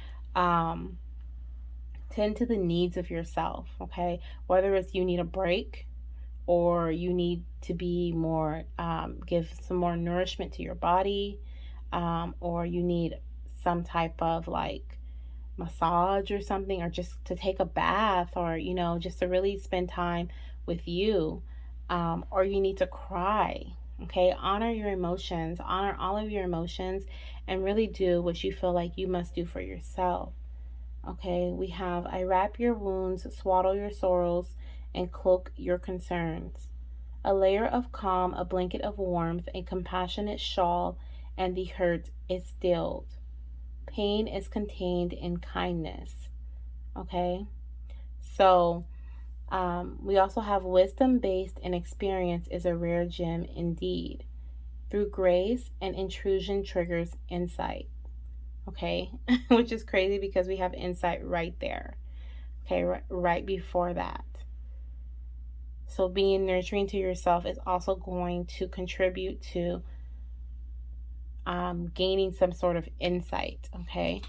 tend to the needs of yourself. Okay, whether it's you need a break, or you need to be more, give some more nourishment to your body, or you need some type of like massage or something, or just to take a bath, or, you know, just to really spend time with you, or you need to cry. Okay, honor your emotions, honor all of your emotions, and really do what you feel like you must do for yourself. Okay, we have I wrap your wounds, swaddle your sorrows, and cloak your concerns. A layer of calm, a blanket of warmth, a compassionate shawl, and the hurt is stilled. Pain is contained in kindness. Okay, so we also have wisdom based in experience is a rare gem indeed. Through grace and intrusion triggers insight. Okay, which is crazy because we have insight right there. Okay, right before that. So being nurturing to yourself is also going to contribute to gaining some sort of insight. Okay,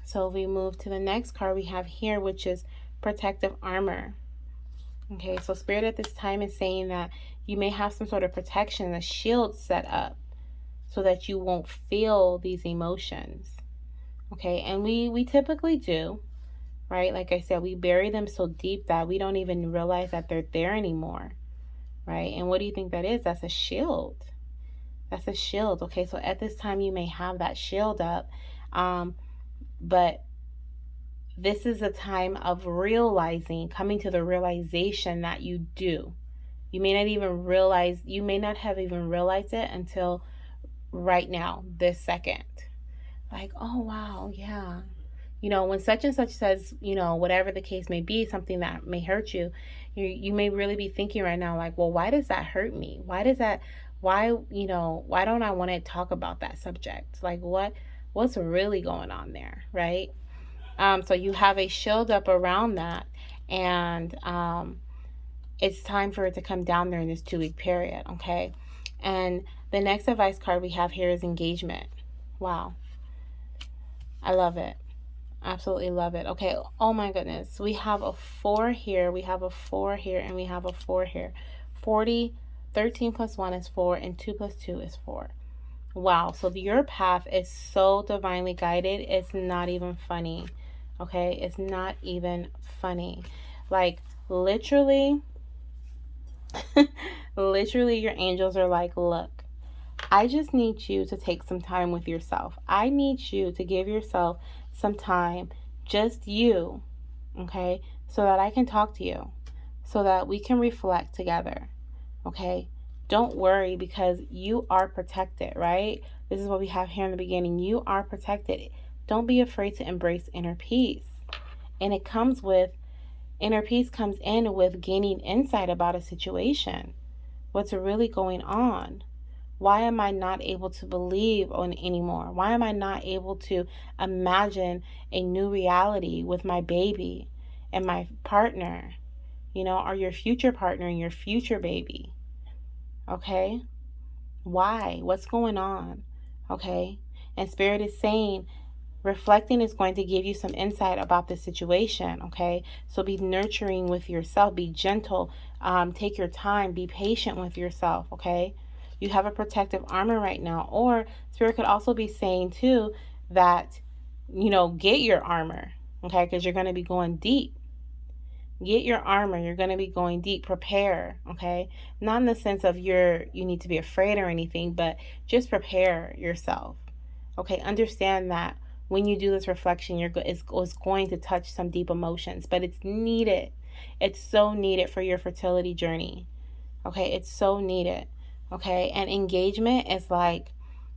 so we move to the next card we have here, which is protective armor. Okay, so Spirit at this time is saying that you may have some sort of protection, a shield set up, so that you won't feel these emotions. Okay, and we typically do, right? Like I said, we bury them so deep that we don't even realize that they're there anymore, right? And what do you think that is? That's a shield. That's a shield. Okay, so at this time you may have that shield up, but this is a time of realizing, coming to the realization that you do. You may not even realize, you may not have even realized it until right now, this second. Like, oh wow, yeah. You know, when such and such says, you know, whatever the case may be, something that may hurt you, you may really be thinking right now, like, well, why does that hurt me? Why, you know, why don't I want to talk about that subject? Like, what's really going on there, right? So you have a shield up around that, and it's time for it to come down there in this 2-week period, okay? And the next advice card we have here is engagement. Wow. I love it. Absolutely love it. Okay. Oh my goodness. We have a 4 here. We have a 4 here. And we have a 4 here. 40, 13 plus 1 is 4. And 2 plus 2 is 4. Wow. So your path is so divinely guided. It's not even funny. Okay. It's not even funny. Like, literally, literally, your angels are like, look, I just need you to take some time with yourself. I need you to give yourself some time, just you, okay, so that I can talk to you, so that we can reflect together, okay? Don't worry, because you are protected, right? This is what we have here in the beginning. You are protected. Don't be afraid to embrace inner peace. And it comes with, inner peace comes in with gaining insight about a situation. What's really going on? Why am I not able to believe on anymore? Why am I not able to imagine a new reality with my baby and my partner, you know, or your future partner and your future baby? Okay? Why? What's going on? Okay? And Spirit is saying, reflecting is going to give you some insight about the situation, okay? So be nurturing with yourself. Be gentle. Take your time. Be patient with yourself, okay? You have a protective armor right now. Or Spirit could also be saying, too, that, you know, get your armor, okay? Because you're going to be going deep. Get your armor. You're going to be going deep. Prepare, okay? Not in the sense of you need to be afraid or anything, but just prepare yourself, okay? Understand that when you do this reflection, it's going to touch some deep emotions, but it's needed. It's so needed for your fertility journey, okay? It's so needed, okay? And engagement is like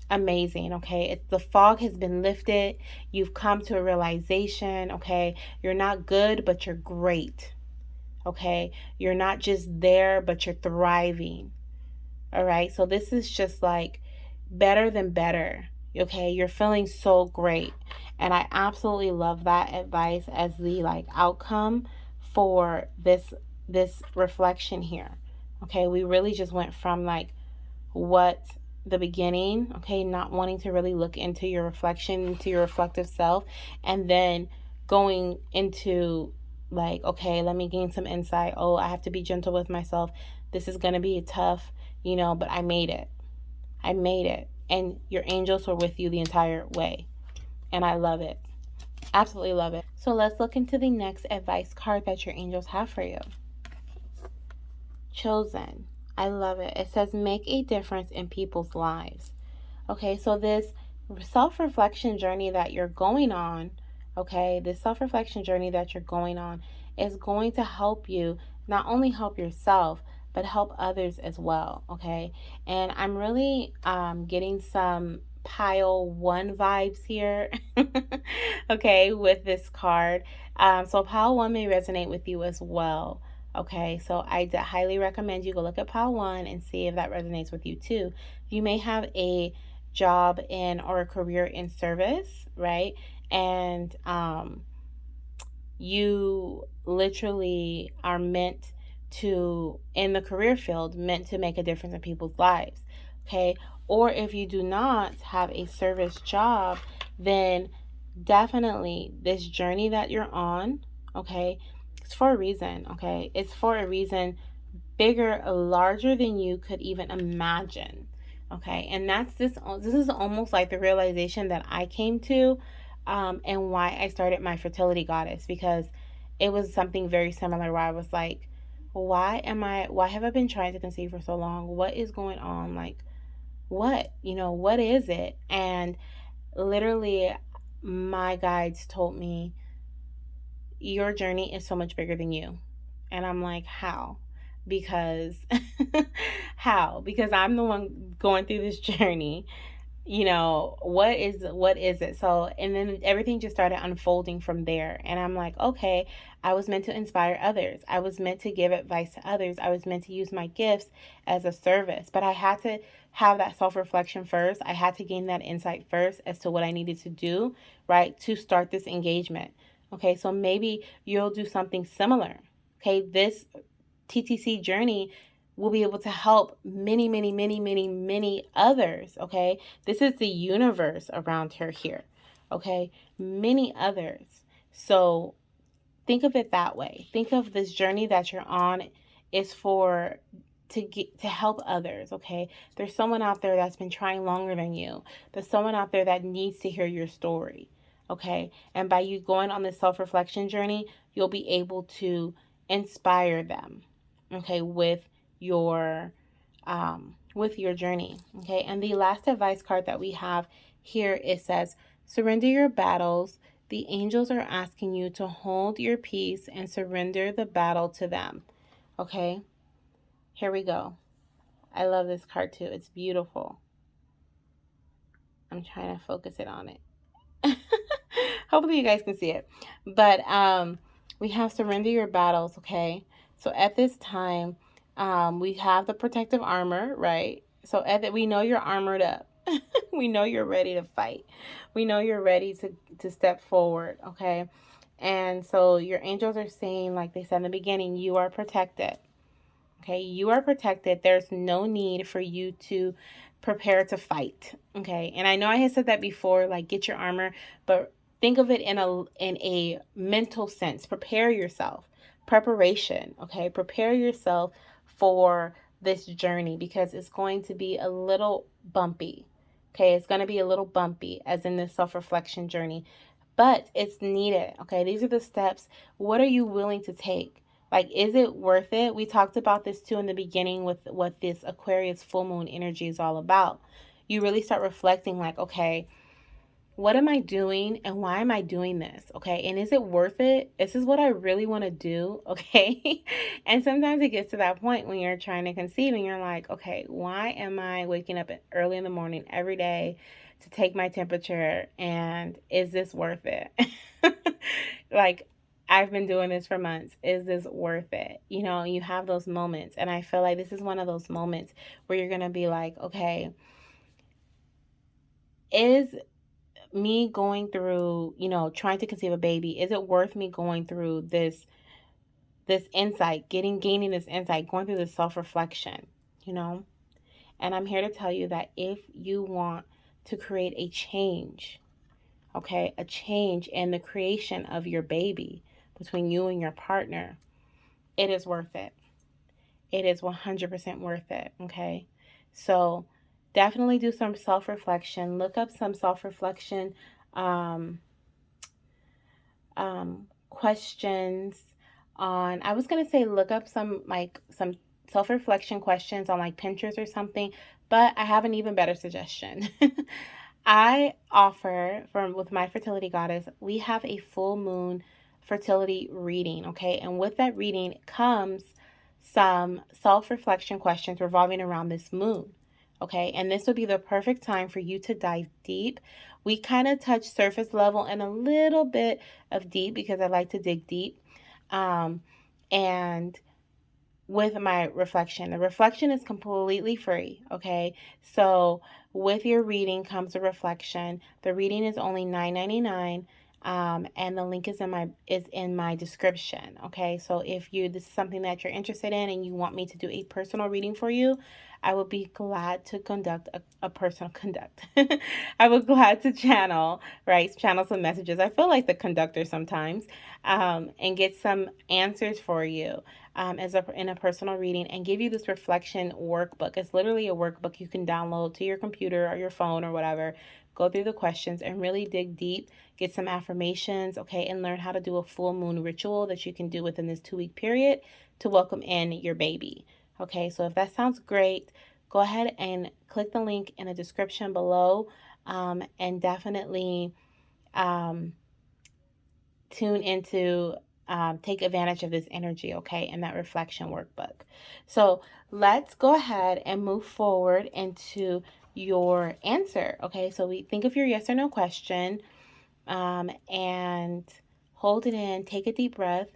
amazing, okay? The fog has been lifted. You've come to a realization, okay? You're not good, but you're great, okay? You're not just there, but you're thriving, all right? So this is just like better than better, okay? You're feeling so great. And I absolutely love that advice as the like outcome for this reflection here, okay? We really just went from like what the beginning, okay, not wanting to really look into your reflection, into your reflective self, and then going into like, okay, let me gain some insight. Oh, I have to be gentle with myself. This is going to be tough, but I made it. I made it. And your angels were with you the entire way. And I love it. Absolutely love it. So let's look into the next advice card that your angels have for you. Chosen. I love it. It says, make a difference in people's lives. Okay, so this self-reflection journey that you're going on, this self-reflection journey that you're going on is going to help you not only help yourself, but help others as well, okay? And I'm really getting some pile one vibes here, okay, with this card. So pile one may resonate with you as well. Okay, so I highly recommend you go look at pile one and see if that resonates with you too. You may have a job in or a career in service, right? And you literally are meant to, in the career field, meant to make a difference in people's lives, okay? Or if you do not have a service job, then definitely this journey that you're on, okay, it's for a reason, okay? It's for a reason bigger, larger than you could even imagine. Okay, and this is almost like the realization that I came to, and why I started my fertility goddess, because it was something very similar where I was like, why have I been trying to conceive for so long? What is going on? Like, what is it? And literally, my guides told me, your journey is so much bigger than you. And I'm like, how? Because, how? Because I'm the one going through this journey. What is it? So, and then everything just started unfolding from there. And I'm like, okay, I was meant to inspire others. I was meant to give advice to others. I was meant to use my gifts as a service. But I had to have that self reflection first. I had to gain that insight first as to what I needed to do, right, to start this engagement. Okay, so maybe you'll do something similar. Okay, this TTC journey will be able to help many, many, many, many, many others. Okay, this is the universe around her here. Okay, many others. So think of it that way. Think of this journey that you're on is for to help others. Okay, there's someone out there that's been trying longer than you. There's someone out there that needs to hear your story. Okay, and by you going on this self-reflection journey, you'll be able to inspire them, okay, with your journey. Okay, and the last advice card that we have here, it says, surrender your battles. The angels are asking you to hold your peace and surrender the battle to them. Okay, here we go. I love this card too. It's beautiful. I'm trying to focus it on it. Hopefully you guys can see it. But we have surrender your battles, okay? So at this time, we have the protective armor, right? So we know you're armored up. We know you're ready to fight. We know you're ready to step forward, okay? And so your angels are saying, like they said in the beginning, you are protected. Okay, you are protected. There's no need for you to prepare to fight. Okay, and I know I had said that before, like get your armor, but think of it in a mental sense. Prepare yourself. Preparation. Okay, prepare yourself for this journey because it's going to be a little bumpy. Okay, it's going to be a little bumpy, as in this self-reflection journey, but it's needed. Okay, these are the steps. What are you willing to take? Like, is it worth it? We talked about this too in the beginning with what this Aquarius full moon energy is all about. You really start reflecting like, okay, what am I doing and why am I doing this? Okay, and is it worth it? This is what I really want to do. Okay, and sometimes it gets to that point when you're trying to conceive and you're like, okay, why am I waking up early in the morning every day to take my temperature, and is this worth it? Like, I've been doing this for months. Is this worth it? You have those moments. And I feel like this is one of those moments where you're going to be like, okay, is me going through, trying to conceive a baby, is it worth me going through this insight, gaining this insight, going through this self-reflection, And I'm here to tell you that if you want to create a change, okay, a change in the creation of your baby between you and your partner, it is worth it. it is 100% worth it, okay? So definitely do some self-reflection. Look up some self-reflection um, questions on, I was going to say look up some self-reflection questions on like Pinterest or something, but I have an even better suggestion. I offer from with my fertility goddess, we have a full moon fertility reading, okay? And with that reading comes some self-reflection questions revolving around this moon. Okay, and this would be the perfect time for you to dive deep. We kind of touch surface level and a little bit of deep because I like to dig deep. And with my reflection, the reflection is completely free. Okay, so with your reading comes a reflection. The reading is only $9.99. And the link is in my description. Okay, so if this is something that you're interested in and you want me to do a personal reading for you, I would be glad to conduct a personal conduct. I would glad to channel some messages. I feel like the conductor sometimes, and get some answers for you in a personal reading and give you this reflection workbook. It's literally a workbook you can download to your computer or your phone or whatever. Go through the questions and really dig deep, get some affirmations, okay, and learn how to do a full moon ritual that you can do within this 2-week period to welcome in your baby. Okay, so if that sounds great, go ahead and click the link in the description below, and definitely tune into take advantage of this energy, okay, and that reflection workbook. So let's go ahead and move forward into your answer, okay? So we think of your yes or no question, and hold it in, take a deep breath.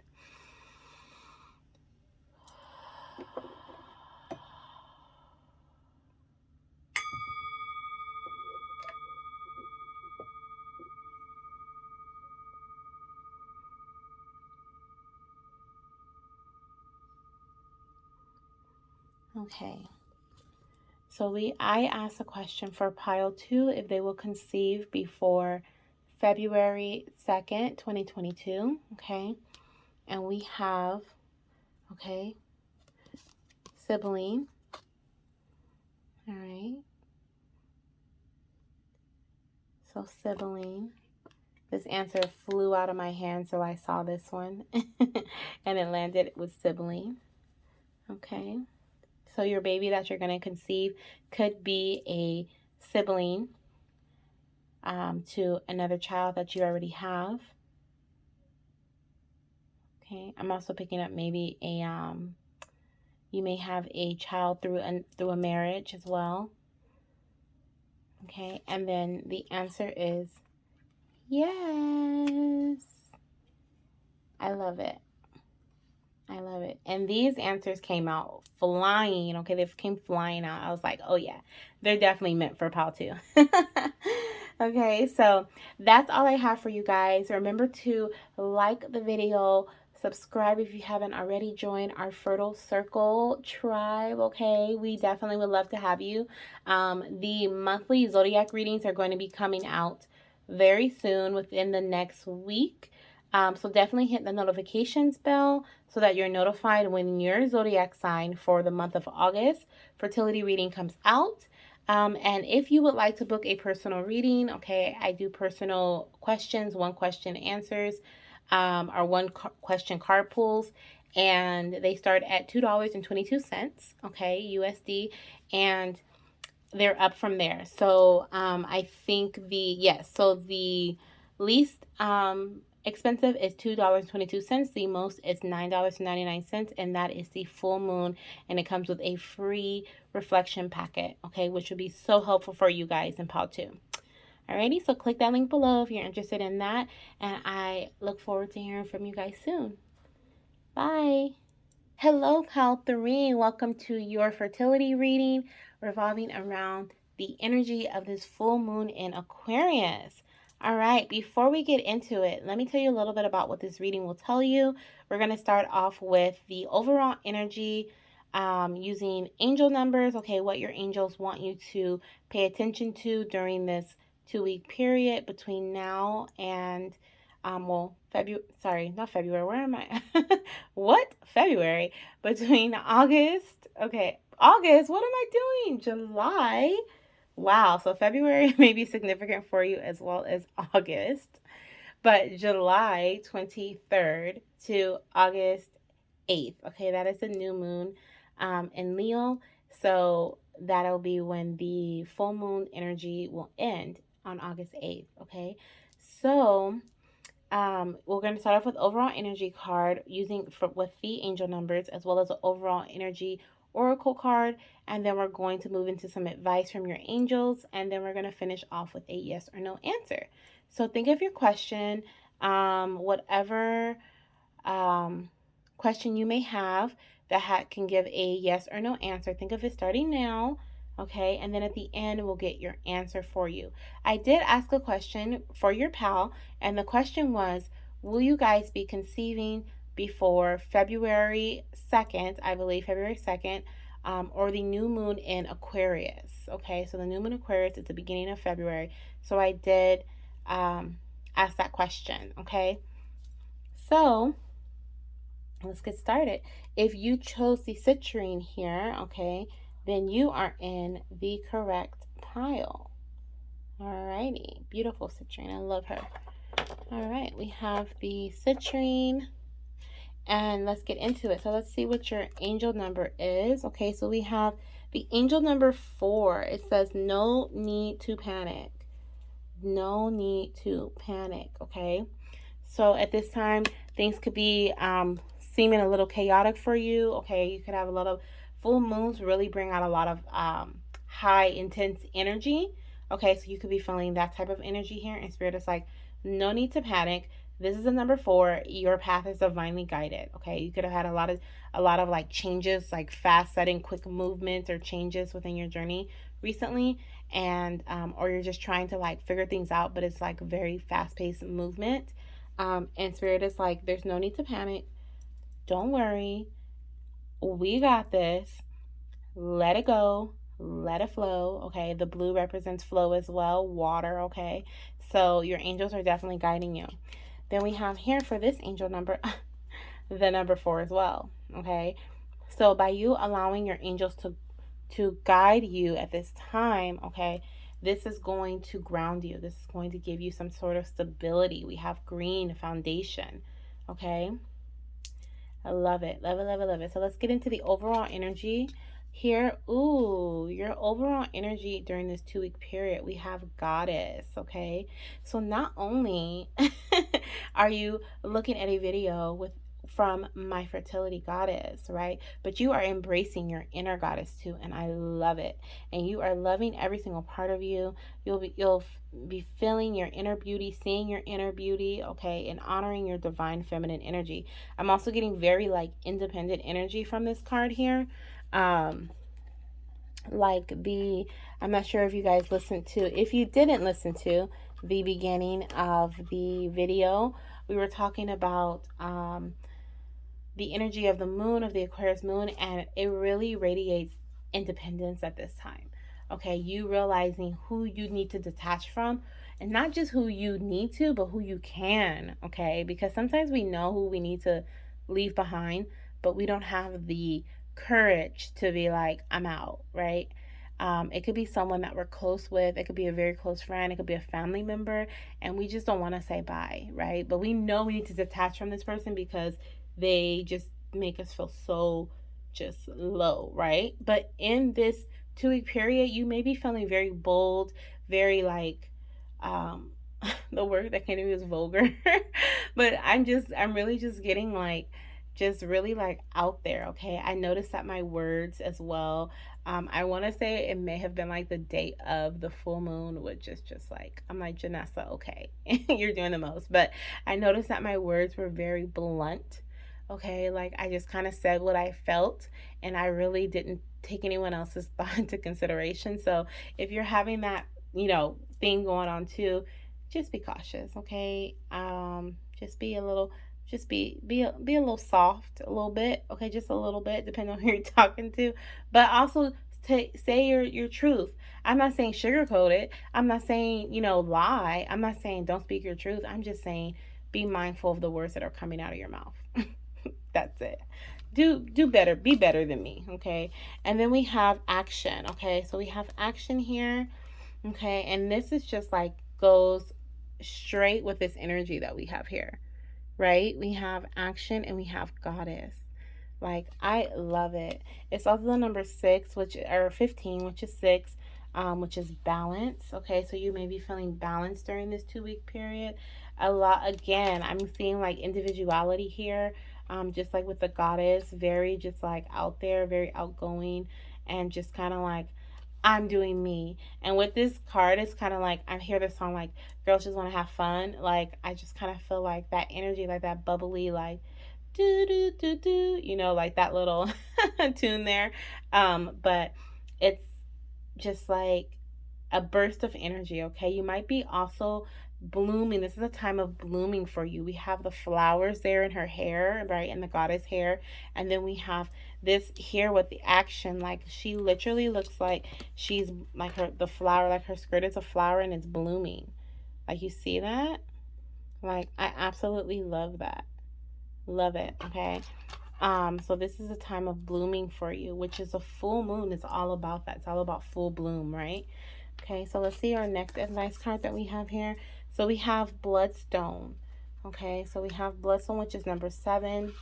Okay. So I asked a question for pile 2 if they will conceive before February 2nd, 2022, okay? And we have, okay, sibling. All right. So sibling. This answer flew out of my hand, so I saw this one. And it landed with sibling. Okay. So your baby that you're going to conceive could be a sibling to another child that you already have. Okay. I'm also picking up maybe you may have a child through a marriage as well. Okay. And then the answer is yes. I love it. I love it. And these answers came out flying. Okay, they came flying out. I was like, oh yeah, they're definitely meant for pile 2. Okay, so that's all I have for you guys. Remember to like the video, subscribe if you haven't already, joined our Fertile Circle tribe. Okay, we definitely would love to have you. The monthly zodiac readings are going to be coming out very soon, within the next week. So definitely hit the notifications bell so that you're notified when your zodiac sign for the month of August fertility reading comes out. And if you would like to book a personal reading, okay, I do personal questions, one question answers, or one question card pulls, and they start at $2.22, okay, USD, and they're up from there. So I think the least expensive is $2.22. The most is $9.99, and that is the full moon, and it comes with a free reflection packet, okay, which would be so helpful for you guys in pile 2. Alrighty, so click that link below if you're interested in that, and I look forward to hearing from you guys soon. Bye. Hello, pile 3. Welcome to your fertility reading revolving around the energy of this full moon in Aquarius. All right, before we get into it, let me tell you a little bit about what this reading will tell you. We're going to start off with the overall energy using angel numbers, okay, what your angels want you to pay attention to during this 2-week period between now and well, sorry, not February. Where am I? What? February. Between August. Okay. August. What am I doing? July. Wow. So February may be significant for you as well as August. But July 23rd to August 8th. Okay. That is a new moon in Leo. So that'll be when the full moon energy will end on August 8th. Okay. So we're going to start off with overall energy card with the angel numbers as well as an overall energy oracle card, and then we're going to move into some advice from your angels, and then we're going to finish off with a yes or no answer. So think of your question, whatever um, question you may have that can give a yes or no answer. Think of it starting now, okay? And then at the end, we'll get your answer for you. I did ask a question for your pal, and the question was, will you guys be conceiving before February 2nd, I believe February 2nd, or the new moon in Aquarius, okay? So the new moon Aquarius is the beginning of February. So I did ask that question, okay? So let's get started. If you chose the citrine here, okay, then you are in the correct pile. Alrighty, beautiful citrine. I love her. All right, we have the citrine, and let's get into it. So let's see what your angel number is. Okay, so we have the angel number 4. It says no need to panic. No need to panic. Okay. So at this time, things could be seeming a little chaotic for you. Okay, you could have a lot of full moons really bring out a lot of high intense energy. Okay, so you could be feeling that type of energy here. And Spirit is like, no need to panic. This is a number 4. Your path is divinely guided. Okay, you could have had a lot of like changes, like fast sudden quick movements or changes within your journey recently, and or you're just trying to like figure things out, but it's like a very fast paced movement. And Spirit is like, there's no need to panic. Don't worry. We got this. Let it go. Let it flow. Okay. The blue represents flow as well. Water. Okay. So your angels are definitely guiding you. Then we have here for this angel number, the number 4 as well. Okay. So by you allowing your angels to guide you at this time, okay, this is going to ground you. This is going to give you some sort of stability. We have green foundation. Okay. I love it. Love it, love it, love it. So let's get into the overall energy here. Ooh, your overall energy during this 2-week period, we have goddess. Okay. So not only are you looking at a video from my fertility goddess, right? But you are embracing your inner goddess too, and I love it. And you are loving every single part of you. You'll be feeling your inner beauty, seeing your inner beauty, okay, and honoring your divine feminine energy. I'm also getting very like independent energy from this card here. Like I'm not sure if you guys listened to, if you didn't listen to the beginning of the video, we were talking about the energy of the moon, of the Aquarius moon, and it really radiates independence at this time. Okay, you realizing who you need to detach from, and not just who you need to, but who you can. Okay, because sometimes we know who we need to leave behind, but we don't have the courage to be like, I'm out, right? It could be someone that we're close with. It could be a very close friend. It could be a family member. And we just don't want to say bye, right? But we know we need to detach from this person because they just make us feel so just low, right? But in this 2-week period, you may be feeling very bold, very like, the word that can't even is vulgar. But I'm really just getting like, just really like out there. Okay, I noticed that my words as well, I want to say it may have been like the date of the full moon, which is just like, I'm like, Janessa, okay, you're doing the most. But I noticed that my words were very blunt. Okay, like I just kind of said what I felt, and I really didn't take anyone else's thought into consideration. So if you're having that, thing going on too, just be cautious, okay? Just be a little, be a little soft, a little bit, okay? Just a little bit, depending on who you're talking to, but also say your truth. I'm not saying sugarcoat it. I'm not saying lie. I'm not saying don't speak your truth. I'm just saying be mindful of the words that are coming out of your mouth. That's it. Do better, be better than me, okay? And then we have action, okay? So we have action here, okay? And this is just like goes straight with this energy that we have here, right? We have action and we have goddess. Like, I love it. It's also the number 6, which or 15, which is 6, which is balance. Okay, so you may be feeling balanced during this 2-week period. A lot, again, I'm seeing like individuality here, just like with the goddess, very just like out there, very outgoing, and just kind of like, I'm doing me. And with this card, it's kind of like, I hear this song like, girls just want to have fun. Like, I just kind of feel like that energy, like that bubbly, like, do do do do, you know, like that little tune there. But it's just like a burst of energy, okay? You might be also blooming. This is a time of blooming for you. We have the flowers there in her hair, right? In the goddess hair. And then we have this here with the action. Like, she literally looks like she's like the flower, like her skirt is a flower and it's blooming. Like, you see that? Like, I absolutely love that. Love it, okay? So this is a time of blooming for you, which is a full moon. It's all about that. It's all about full bloom, right? Okay, so let's see our next advice card that we have here. So we have Bloodstone. Okay, so we have Bloodstone, which is number 7.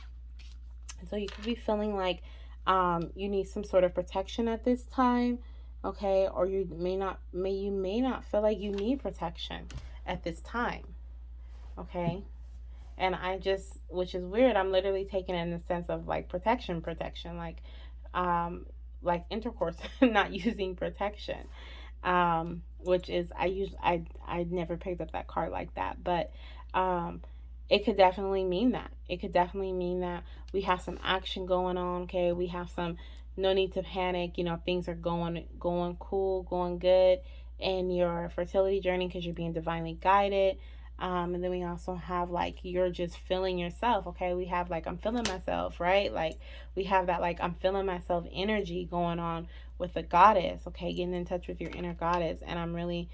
So you could be feeling like you need some sort of protection at this time, okay? Or you may not feel like you need protection at this time, okay? And I just, which is weird, I'm literally taking it in the sense of like protection, like intercourse, not using protection. Which is, I never picked up that card like that, but it could definitely mean that. It could definitely mean that we have some action going on, okay? We have some, no need to panic, you know, things are going cool, going good in your fertility journey because you're being divinely guided. And then we also have like, you're just feeling yourself, okay? We have like, I'm feeling myself, right? Like, we have that like, I'm feeling myself energy going on with the goddess, okay? Getting in touch with your inner goddess. And I'm really,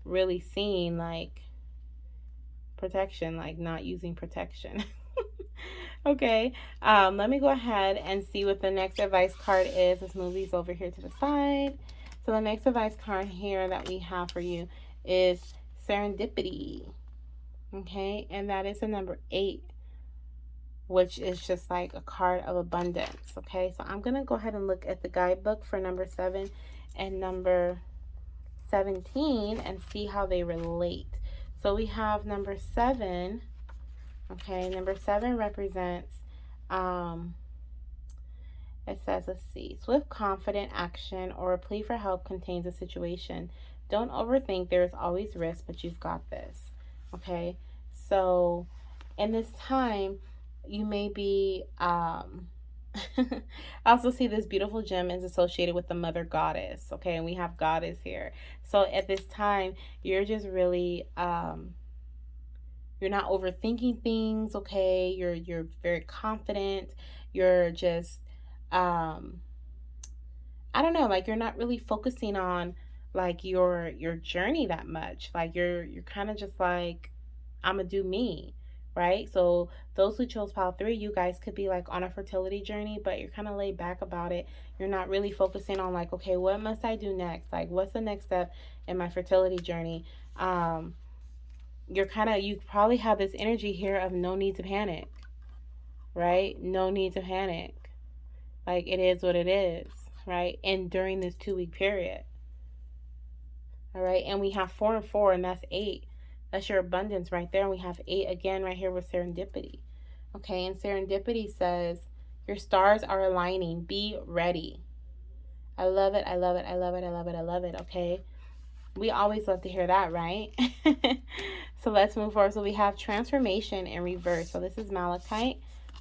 really seeing like protection, like not using protection. Okay, let me go ahead and see what the next advice card is. Let's move these over here to the side. So the next advice card here that we have for you is serendipity. Okay, and that is the number 8, which is just like a card of abundance. Okay, so I'm gonna go ahead and look at the guidebook for number 7 and number 17 and see how they relate. So we have number 7. Okay, number 7 represents it says, let's see, swift, confident action or a plea for help contains a situation. Don't overthink, there is always risk, but you've got this. Okay, so in this time, you may be, I also see this beautiful gem is associated with the mother goddess. Okay, and we have goddess here. So at this time, you're just really, you're not overthinking things. Okay, you're very confident. You're just, I don't know, like you're not really focusing on like your journey that much. Like you're kind of just like, I'm gonna do me, right? So those who chose pile 3, you guys could be like on a fertility journey, but you're kind of laid back about it. You're not really focusing on like, okay, what must I do next? Like, what's the next step in my fertility journey? You probably have this energy here of no need to panic, right? No need to panic. Like, it is what it is, right? And during this 2-week period, all right? And we have 4 and 4, and that's 8. That's your abundance right there. And we have 8 again right here with serendipity. Okay, and serendipity says, your stars are aligning. Be ready. I love it. I love it. I love it. I love it. I love it. Okay. We always love to hear that, right? So let's move forward. So we have transformation in reverse. So this is malachite.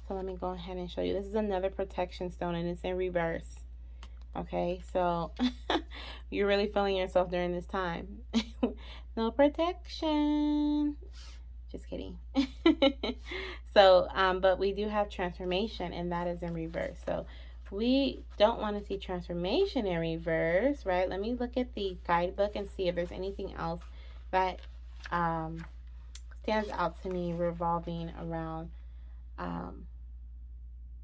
So let me go ahead and show you. This is another protection stone, and it's in reverse. Okay, so you're really feeling yourself during this time. No protection. Just kidding. So, but we do have transformation, and that is in reverse. So we don't want to see transformation in reverse, right? Let me look at the guidebook and see if there's anything else that stands out to me revolving around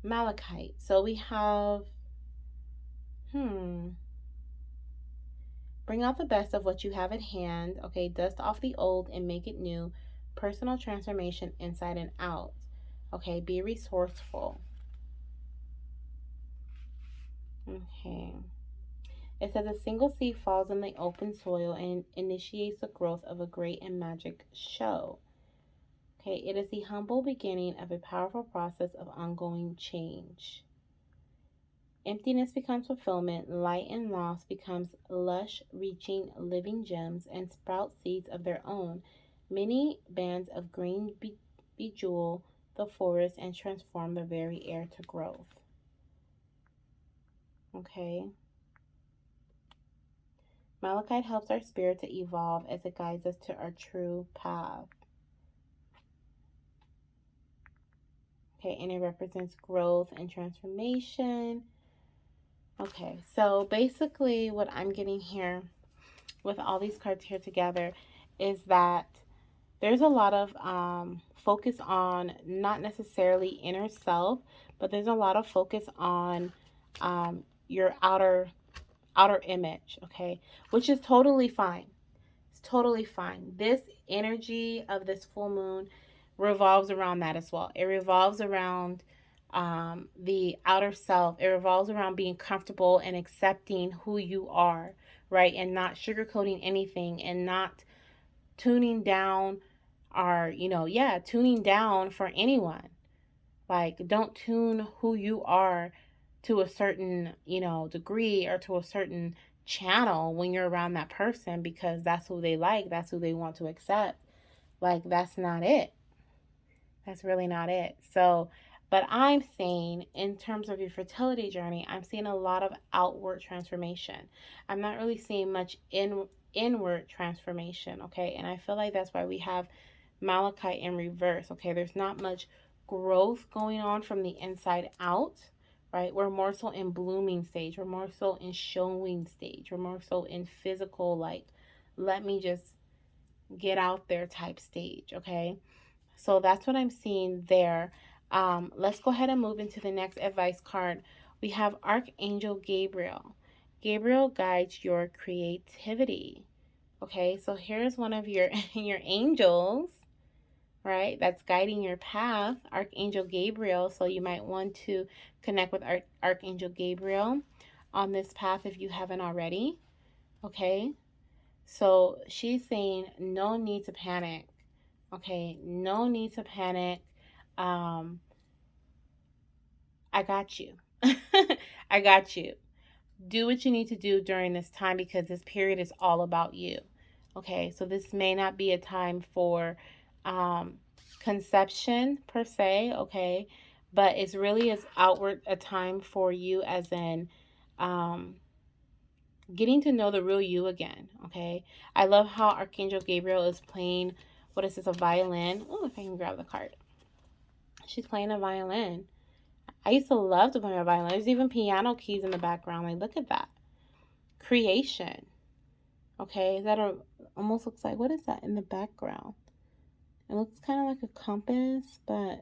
malachite. So we have, bring out the best of what you have at hand. Okay, dust off the old and make it new. Personal transformation inside and out. Okay, be resourceful. Okay. It says a single seed falls in the open soil and initiates the growth of a great and magic show. Okay, it is the humble beginning of a powerful process of ongoing change. Emptiness becomes fulfillment, light and loss becomes lush, reaching living gems and sprout seeds of their own. Many bands of green bejewel the forest and transform the very air to growth. Okay. Malachite helps our spirit to evolve as it guides us to our true path. Okay, and it represents growth and transformation. Okay, so basically what I'm getting here with all these cards here together is that there's a lot of focus on not necessarily inner self, but there's a lot of focus on your outer image, okay, which is totally fine. It's totally fine. This energy of this full moon revolves around that as well. It revolves around the outer self. It revolves around being comfortable and accepting who you are, right? And not sugarcoating anything and not tuning down tuning down for anyone. Like, don't tune who you are to a certain, degree or to a certain channel when you're around that person because that's who they like, that's who they want to accept. Like, that's not it. That's really not it. So, but I'm saying in terms of your fertility journey, I'm seeing a lot of outward transformation. I'm not really seeing much inward transformation, okay? And I feel like that's why we have Malachite in reverse, okay? There's not much growth going on from the inside out, right? We're more so in blooming stage. We're more so in showing stage. We're more so in physical, like, let me just get out there type stage, okay? So that's what I'm seeing there. Let's go ahead and move into the next advice card. We have Archangel Gabriel. Gabriel guides your creativity. Okay, so here's one of your your angels, right? That's guiding your path, Archangel Gabriel. So you might want to connect with Archangel Gabriel on this path if you haven't already. Okay, so she's saying no need to panic. Okay, no need to panic. I got you. I got you. Do what you need to do during this time because this period is all about you. Okay, so this may not be a time for conception per se, okay, but it's really is outward a time for you as in getting to know the real you again, okay? I love how Archangel Gabriel is playing, what is this, a violin? Oh, if I can grab the card. She's playing a violin. I used to love to play my violin. There's even piano keys in the background. Like, look at that. Creation. Okay, is that almost looks like, what is that in the background? It looks kind of like a compass, but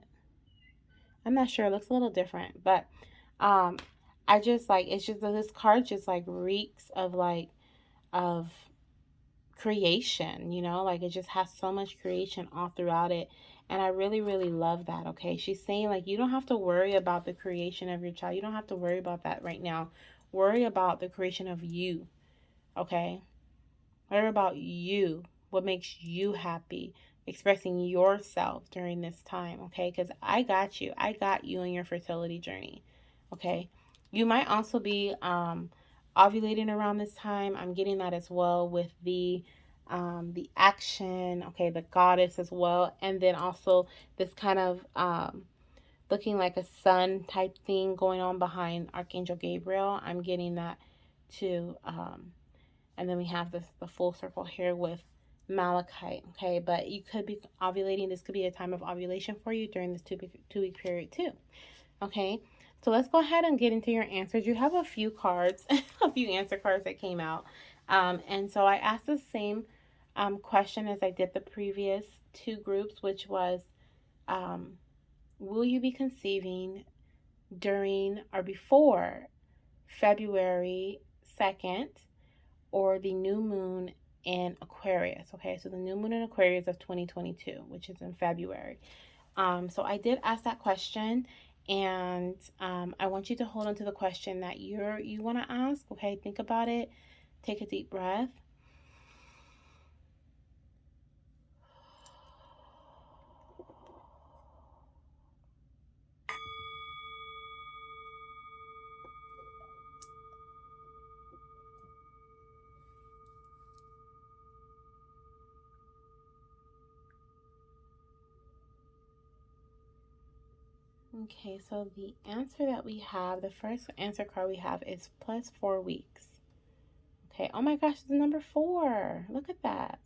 I'm not sure. It looks a little different. But I just like, it's just, this card just like reeks of creation, like it just has so much creation all throughout it. And I really, really love that. Okay. She's saying like, you don't have to worry about the creation of your child. You don't have to worry about that right now. Worry about the creation of you. Okay. Worry about you. What makes you happy. Expressing yourself during this time. Okay. Because I got you. I got you in your fertility journey. Okay. You might also be ovulating around this time. I'm getting that as well with the action, okay, the goddess as well, and then also this kind of looking like a sun type thing going on behind Archangel Gabriel. I'm getting that too. And then we have the full circle here with Malachite, okay, but you could be ovulating. This could be a time of ovulation for you during this two-week period too. Okay, so let's go ahead and get into your answers. You have a few cards, a few answer cards that came out. And so I asked the same question as I did the previous 2 groups, which was, will you be conceiving during or before February 2nd or the new moon in Aquarius? Okay, so the new moon in Aquarius of 2022, which is in February. So I did ask that question, and I want you to hold on to the question that you want to ask. Okay, think about it. Take a deep breath. Okay, so the answer that we have, the first answer card we have is plus 4 weeks. Okay, oh my gosh, it's the number 4. Look at that.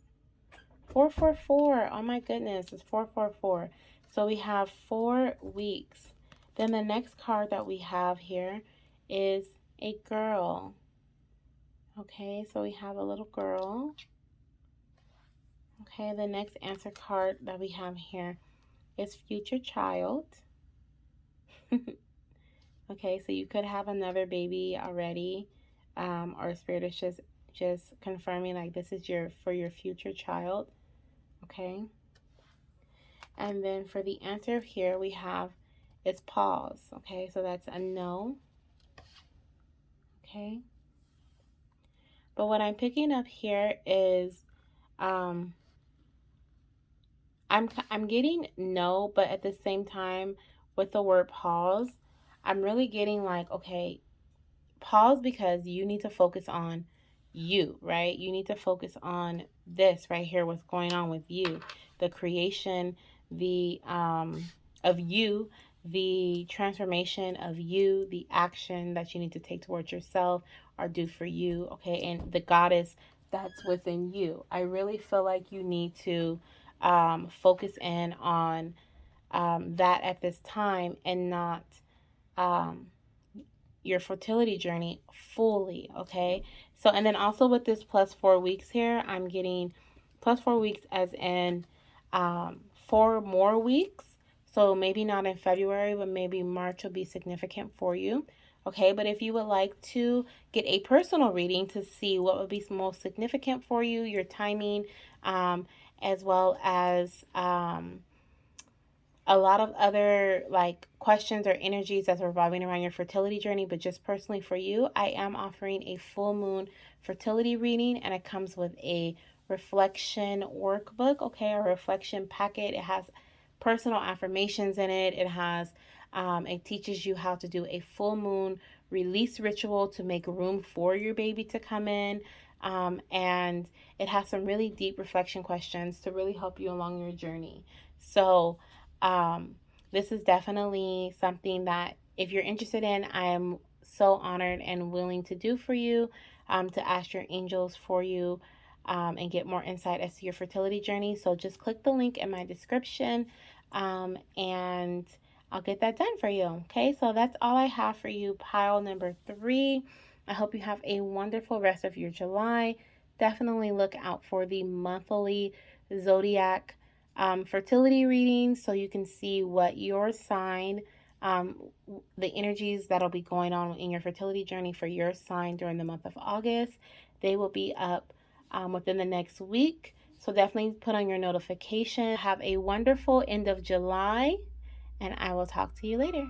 444. Oh my goodness, it's 444. So we have 4 weeks. Then the next card that we have here is a girl. Okay, so we have a little girl. Okay, the next answer card that we have here is future child. Okay, so you could have another baby already, or Spirit is just confirming like this is for your future child. Okay, and then for the answer here we have it's pause. Okay, so that's a no. Okay, but what I'm picking up here is I'm getting no, but at the same time with the word pause, I'm really getting like, okay, pause because you need to focus on you, right? You need to focus on this right here, what's going on with you, the creation, the of you, the transformation of you, the action that you need to take towards yourself or do for you, okay? And the goddess that's within you. I really feel like you need to focus in on that at this time and not um, your fertility journey fully, okay? So, and then also with this plus 4 weeks here, I'm getting plus 4 weeks as in 4 more weeks. So maybe not in February, but maybe March will be significant for you. Okay, but if you would like to get a personal reading to see what would be most significant for you, your timing, as well as a lot of other like questions or energies that's revolving around your fertility journey, but just personally for you, I am offering a full moon fertility reading, and it comes with a reflection workbook, okay, a reflection packet. It has personal affirmations in it. It teaches you how to do a full moon release ritual to make room for your baby to come in. And it has some really deep reflection questions to really help you along your journey. So, um, this is definitely something that if you're interested in, I am so honored and willing to do for you, to ask your angels for you, and get more insight as to your fertility journey. So just click the link in my description, and I'll get that done for you. Okay, so that's all I have for you, pile number 3. I hope you have a wonderful rest of your July. Definitely look out for the monthly zodiac fertility readings so you can see what your sign, the energies that'll be going on in your fertility journey for your sign during the month of August. They will be up within the next week. So definitely put on your notification. Have a wonderful end of July, and I will talk to you later.